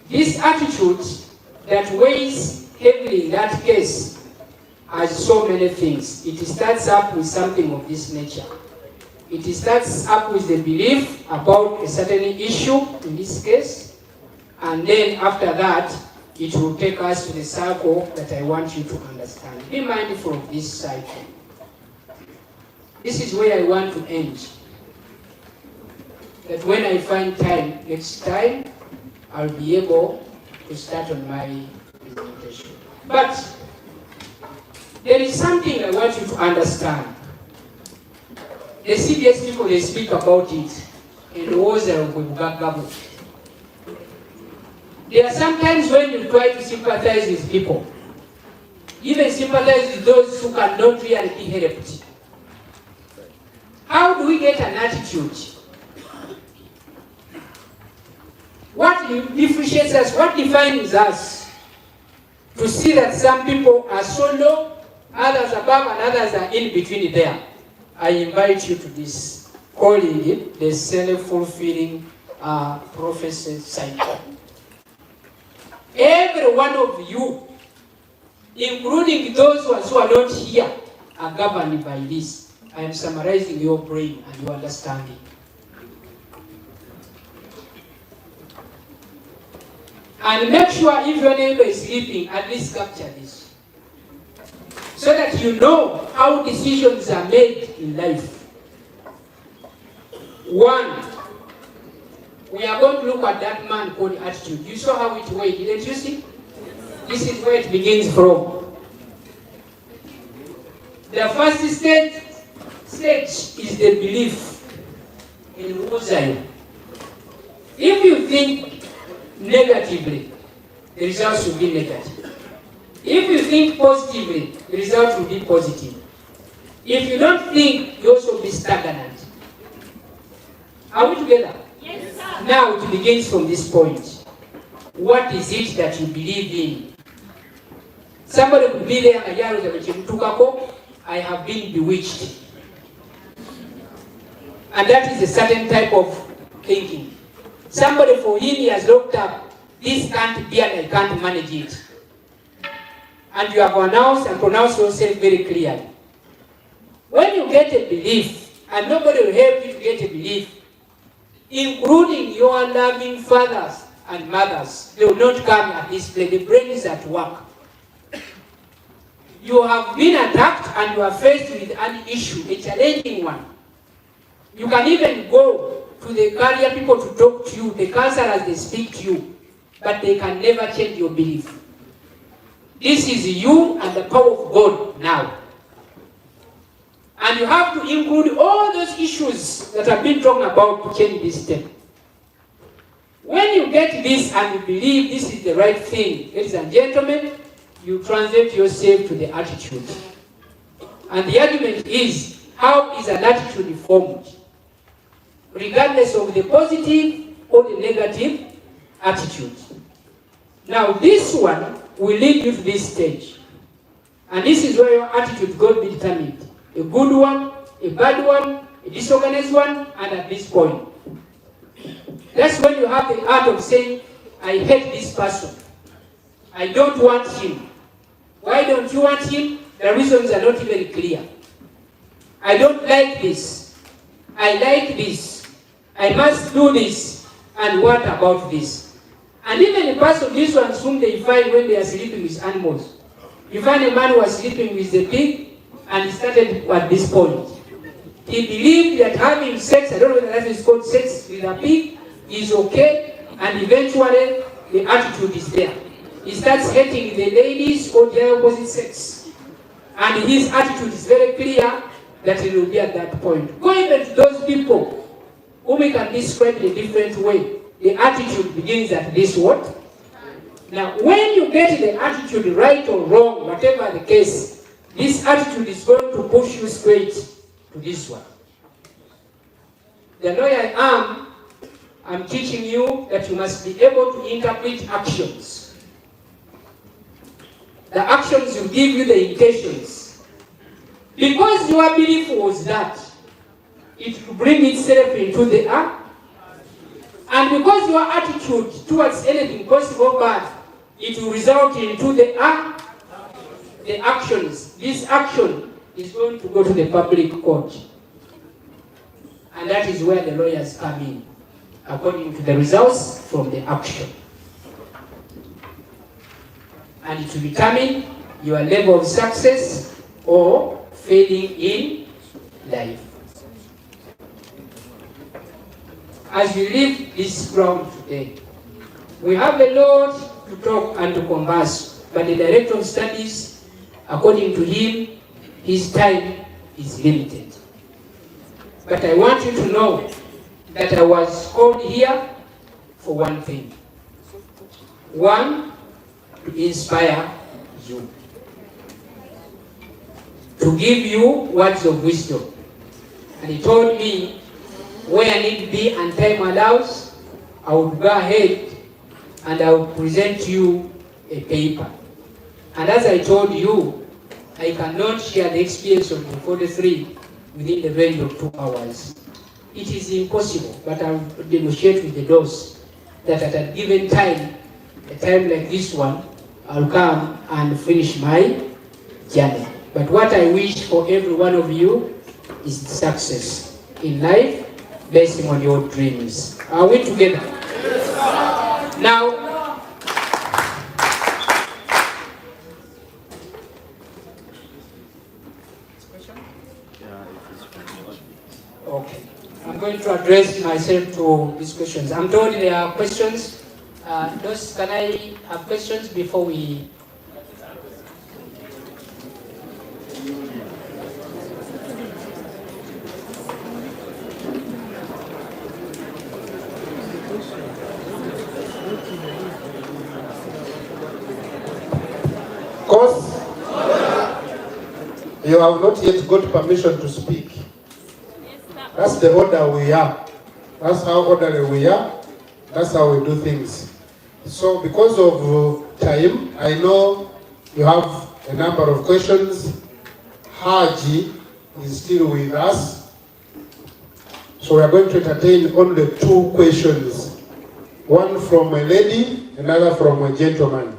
This attitude that weighs heavily in that case has so many things. It starts up with something of this nature. It starts up with the belief about a certain issue, in this case, and then after that, it will take us to the circle that I want you to understand. Be mindful of this cycle. This is where I want to end. That when I find time next time, I'll be able to start on my presentation. But there is something I want you to understand. The CBS people, they speak about it in the words of Bugagabu. There are sometimes when you try to sympathize with people, even sympathize with those who cannot really be helped. How do we get an attitude? What differentiates us, what defines us to see that some people are so low, others above, and others are in between there? I invite you to this, calling it the self-fulfilling prophecy cycle. Every one of you, including those who are not here, are governed by this. I am summarizing your brain and your understanding. And make sure if your neighbor is sleeping, at least capture this. So that you know how decisions are made in life. One, we are going to look at that man called attitude. You saw how it weighed, didn't you see? This is where it begins from. The first stage stage is the belief in Zion. If you think negatively, the results will be negative. If you think positively, the results will be positive. If you don't think, you also be stagnant. Are we together? Yes, sir. Now it begins from this point. What is it that you believe in? Somebody could be there and I have been bewitched. And that is a certain type of thinking. Somebody for him, he has looked up, this can't be and I can't manage it. And you have announced and pronounced yourself very clearly. When you get a belief, and nobody will help you to get a belief, including your loving fathers and mothers, they will not come at this place. The brain is at work. You have been attacked and you are faced with an issue, a challenging one. You can even go to the career people to talk to you, the counselors, they speak to you, but they can never change your belief. This is you and the power of God now. And you have to include all those issues that have been talked about to change this step. When you get this and you believe this is the right thing, ladies and gentlemen, you translate yourself to the attitude. And the argument is, how is an attitude formed? Regardless of the positive or the negative attitude. Now this one will lead you to this stage. And this is where your attitude got to be determined. A good one, a bad one, a disorganized one, and at this point. That's when you have the art of saying, I hate this person. I don't want him. Why don't you want him? The reasons are not very clear. I don't like this. I like this. I must do this. And what about this? And even the person, these ones whom they find when they are sleeping with animals. You find a man who was sleeping with the pig, and he started at this point. He believed that having sex, I don't know whether that is called sex with a pig, is okay, and eventually the attitude is there. He starts hating the ladies or the opposite sex. And his attitude is very clear that he will be at that point. Go even to those people whom we can describe in a different way. The attitude begins at this what? Now, when you get the attitude right or wrong, whatever the case, this attitude is going to push you straight to this one. The lawyer I'm teaching you that you must be able to interpret actions. The actions will give you the intentions. Because your belief was that, it will bring itself into the act. And because your attitude towards anything positive or bad, it will result into the act. The actions, this action is going to go to the public court. And that is where the lawyers come in, according to the results from the action. And it will determine your level of success or failing in life. As we leave this ground today, we have a lot to talk and to converse, but the Director of Studies, according to him, his time is limited. But I want you to know that I was called here for one thing. One, to inspire you. To give you words of wisdom. And he told me, where need be and time allows, I would go ahead and I would present to you a paper. And as I told you, I cannot share the experience of the 43 within the range of 2 hours. It is impossible, but I will negotiate with the those that at a given time, a time like this one, I'll come and finish my journey. But what I wish for every one of you is success in life based on your dreams. Are we together? Yes. Now, okay. I'm going to address myself to these questions. I'm told there are questions. Can I have questions before we...
Course, you have not yet got permission to speak. That's the order we are. That's how orderly we are. That's how we do things. So because of time, I know you have a number of questions. Haji is still with us. So we are going to entertain only 2 questions. One from a lady, another from a gentleman.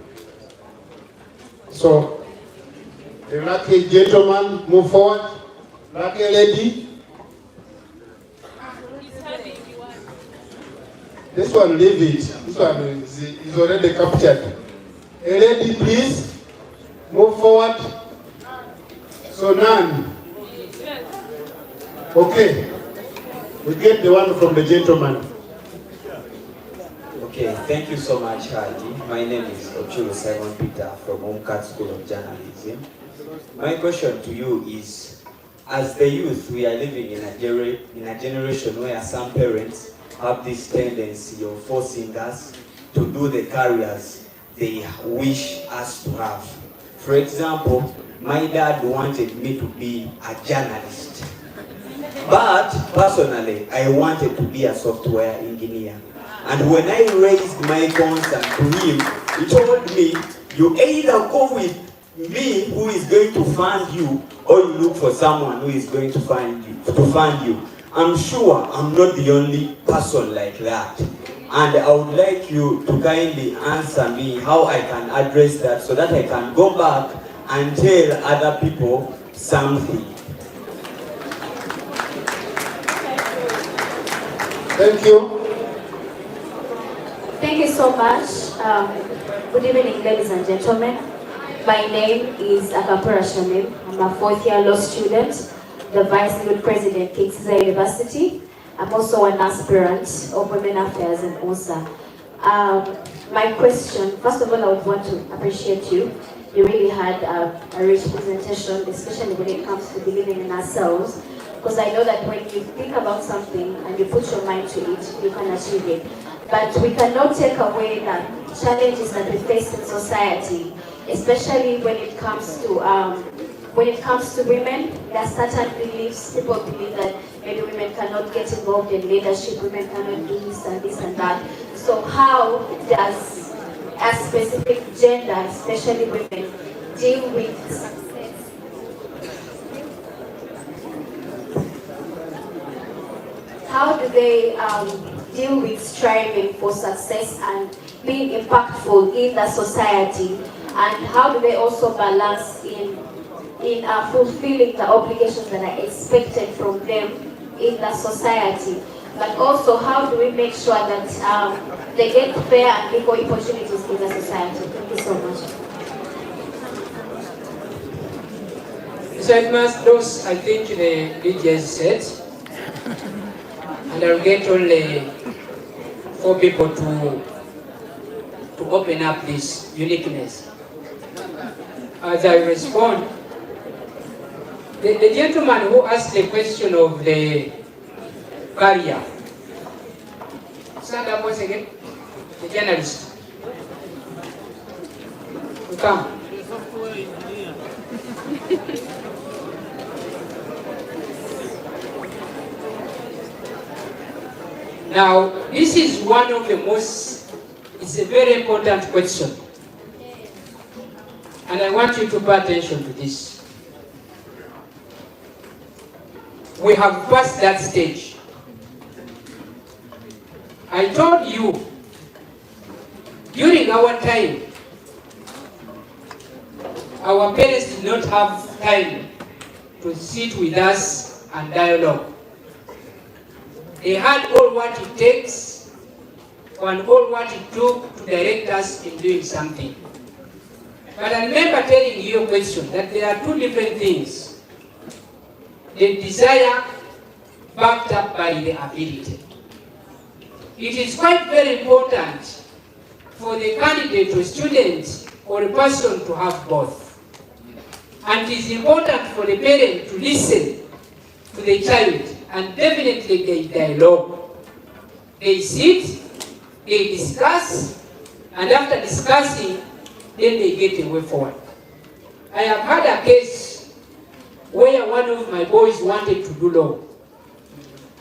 So, the lucky gentleman, move forward. Lucky lady. This one, leave it. This one is already captured. A lady, please. Move forward. So none. Okay. We get the one from the gentleman.
Okay, thank you so much, Haji. My name is Ochulu Simon Peter from Umkat School of Journalism. My question to you is, as the youth, we are living in a generation where some parents have this tendency of forcing us to do the careers they wish us to have. For example, my dad wanted me to be a journalist, but personally, I wanted to be a software engineer. And when I raised my concern to him, he told me, you either go with me who is going to fund you, or you look for someone who is going to fund you. I'm sure I'm not the only person like that. And I would like you to kindly answer me how I can address that so that I can go back and tell other people something.
Thank you.
Thank you so much. Good evening, ladies and gentlemen. My name is Akapura Shamim. I'm a 4th-year law student, the Vice Lead President, Kitebi University. I'm also an aspirant of Women Affairs in USA. My question, first of all, I would want to appreciate you. You really had a rich presentation, especially when it comes to believing in ourselves. Because I know that when you think about something and you put your mind to it, you can achieve it. But we cannot take away the challenges that we face in society, especially when it comes to women. There are certain beliefs. People believe that maybe women cannot get involved in leadership, women cannot do this and that. So how does a specific gender, especially women, deal with success? How do they deal with striving for success and being impactful in the society? And how do they also balance in fulfilling the obligations that are expected from them in the society? But also, how do we make sure that they get fair and equal opportunities in the society? Thank you so much.
So those I think the DJs said, and I'll get only 4 people to open up this uniqueness. As I respond, the gentleman who asked the question of the career, stand up once again, the journalist. You come. Now, this is one of the most, it's a very important question. And I want you to pay attention to this. We have passed that stage. I told you, during our time, our parents did not have time to sit with us and dialogue. They had all what it takes and all what it took to direct us in doing something. But I remember telling you a question that there are 2 different things. The desire backed up by the ability. It is quite very important for the candidate or student or a person to have both. And it is important for the parent to listen to the child, and definitely they dialogue. They sit, they discuss, and after discussing, then they get a way forward. I have had a case where one of my boys wanted to do law.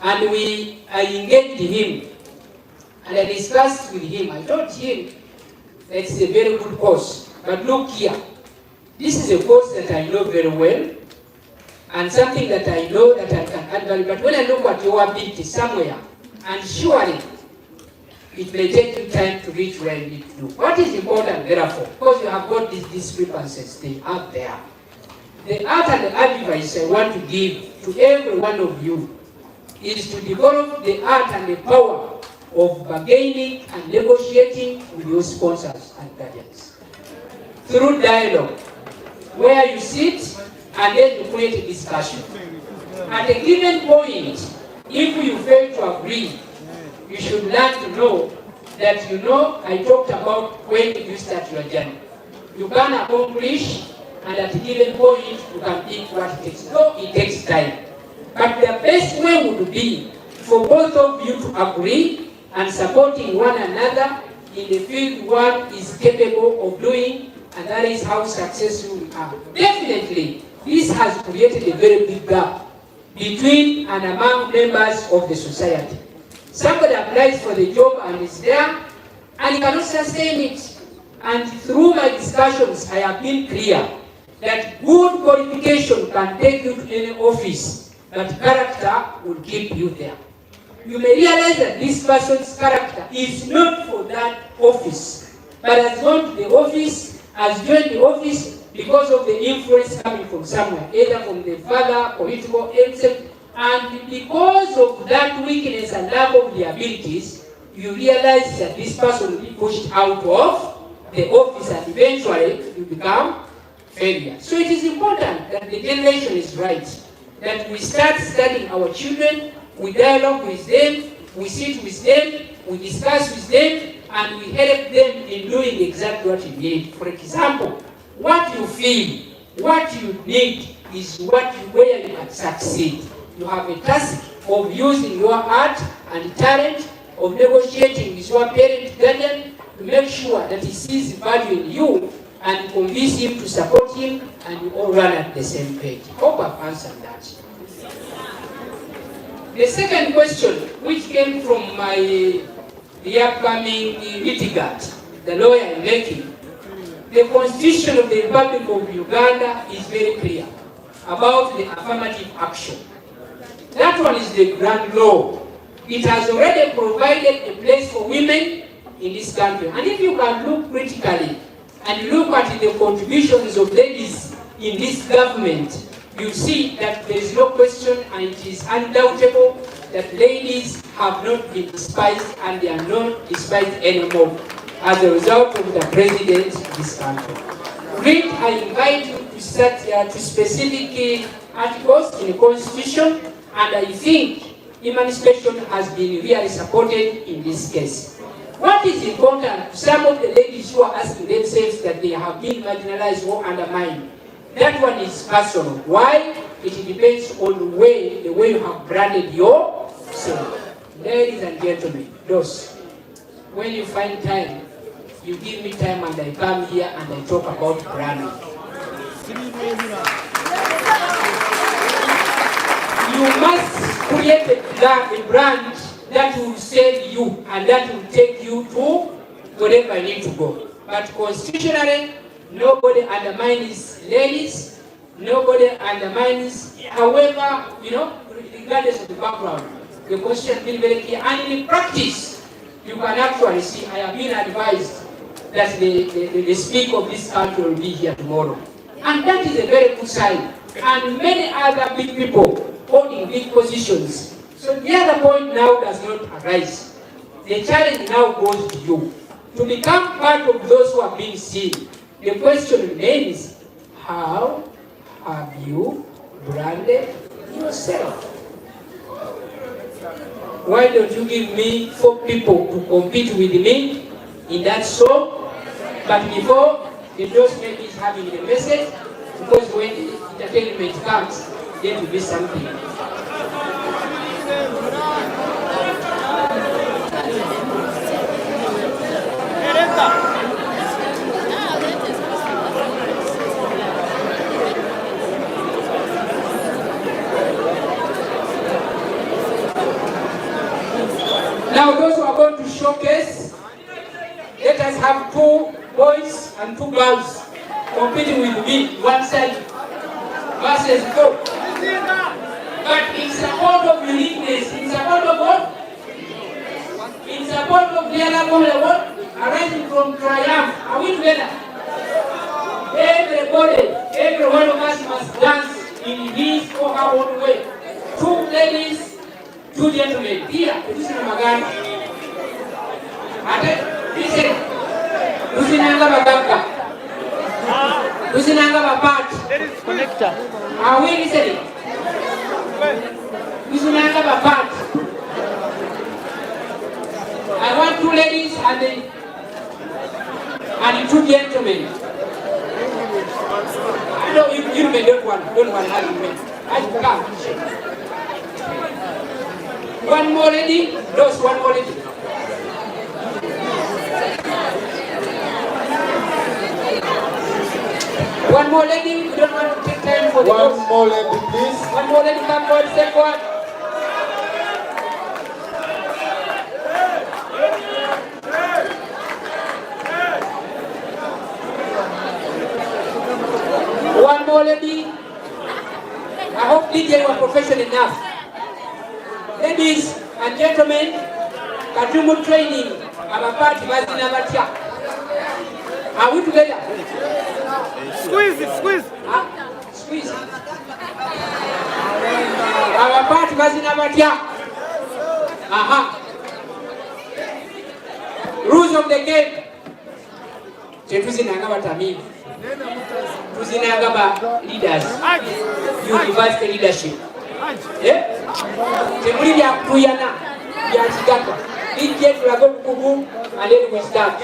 And I engaged him. And I discussed with him. I told him that it's a very good course. But look here. This is a course that I know very well. And something that I know that I can add value. But when I look at your ability somewhere, and surely it may take you time to reach where you need to do. What is important, therefore, because you have got these discrepancies, they are there. The art and the advice I want to give to every one of you is to develop the art and the power of bargaining and negotiating with your sponsors and guardians. Through dialogue, where you sit and then you create a discussion. At a given point, if you fail to agree, you should learn to know that I talked about when you start your journey. You can accomplish, and at a given point, you can pick what it takes. No, it takes time. But the best way would be for both of you to agree and supporting one another in the field one is capable of doing, and that is how successful we are. Definitely, this has created a very big gap between and among members of the society. Somebody applies for the job and is there, and he cannot sustain it. And through my discussions, I have been clear that good qualification can take you to any office, but character will keep you there. You may realize that this person's character is not for that office, but has gone to the office, has joined the office because of the influence coming from somewhere, either from the father, political, etc. And because of that weakness and lack of the abilities, you realize that this person will be pushed out of the office and eventually you become failure. So it is important that the generation is right, that we start studying our children, we dialogue with them, we sit with them, we discuss with them, and we help them in doing exactly what you need. For example, what you feel, what you need is where you can succeed. You have a task of using your art and talent, of negotiating with your parent guardian to make sure that he sees value in you and convince him to support him, and you all run at the same page. Hope I've answered that. The second question, which came from the upcoming litigant, the lawyer in making, the Constitution of the Republic of Uganda is very clear about the affirmative action. That one is the grand law. It has already provided a place for women in this country. And if you can look critically and look at the contributions of ladies in this government, you see that there is no question, and it is undoubtable that ladies have not been despised, and they are not despised anymore as a result of the president of this country. Read, I invite you to start to specific articles in the Constitution, and I think emancipation has been really supported in this case. What is important to some of the ladies who are asking themselves that they have been marginalized or undermined, that one is personal. Why? It depends on the way you have branded yourself. Ladies and gentlemen, those, when you find time, you give me time and I come here and I talk about branding. You must create a brand that will save you and that will take you to wherever you need to go. But constitutionally, nobody undermines ladies, nobody undermines, however, regardless of the background. The Constitution has been very clear. And in practice, you can actually see, I have been advised that the Speaker of this country will be here tomorrow. And that is a very good sign. And many other big people holding big positions. So the other point now does not arise. The challenge now goes to you. To become part of those who are being seen, the question remains, how have you branded yourself? Why don't you give me 4 people to compete with me in that show? But before, the endorsement is having the message, because when the entertainment comes, there will be something. have 2 boys and 2 girls competing with me one side versus 4. But in support of uniqueness, in support of what? In support of the other formula, what? Arising from triumph. Are we together? Everybody, every one of us must dance in his or her own way. 2 ladies, 2 gentlemen. Here, this is Magana. Listen. Lusinanga Bagaka. Lusinanga Bapat. Are we listening? Lusinanga Bapat. I want 2 ladies and 2 gentlemen. No, you may don't want argument. I come. 1 more lady, those 1 more lady. One more lady, we don't want to take time for the
One more lady, please.
1 more lady, come forward, step forward. One more lady. I hope DJ was professional enough. Ladies and gentlemen, Katumu training, Abapati Bazina Batia. Are we together?
Squeeze it, squeeze.
Squeeze. Abapati Bazina Batia. Aha. Rules of the game. Tetuzinanga batamivu. Tuzinanga ba leaders. University leadership. Temuli bya kuyana bya kigaka. Ije tulago kubu and then we start.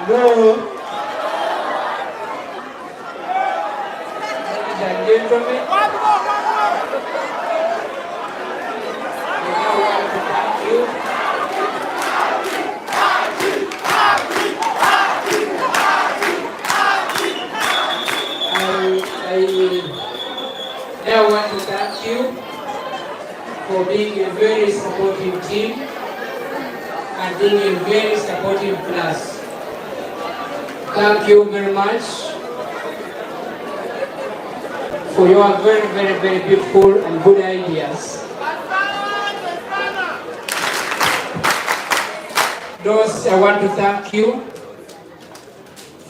Hello.
Ladies and gentlemen, I want to thank you for being a very supportive team. and being a very supportive class. Thank you very much for your very, very, very beautiful and good ideas. Those, I want to thank you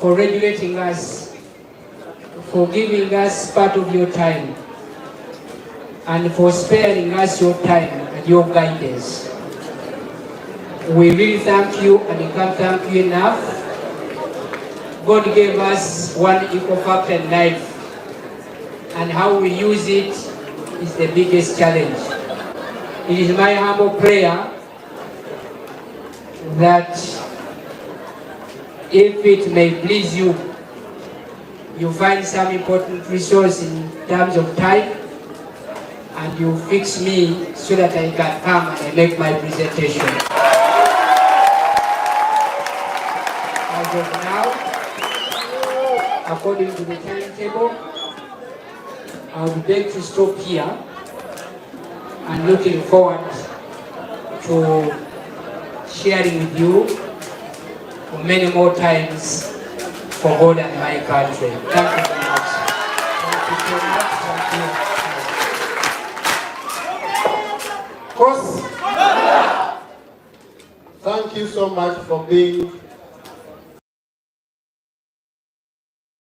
for regulating us, for giving us part of your time, and for sparing us your time and your guidance. We really thank you, and we can't thank you enough. God gave us one equal factor in life, and how we use it is the biggest challenge. It is my humble prayer that if it may please you, you find some important resource in terms of time, and you fix me so that I can come and I make my presentation. As of now, according to the timetable, I would beg to stop here, and looking forward to sharing with you for many more times for God and my country. Thank you very much. Thank you so much. Thank you.
Thank you so much for being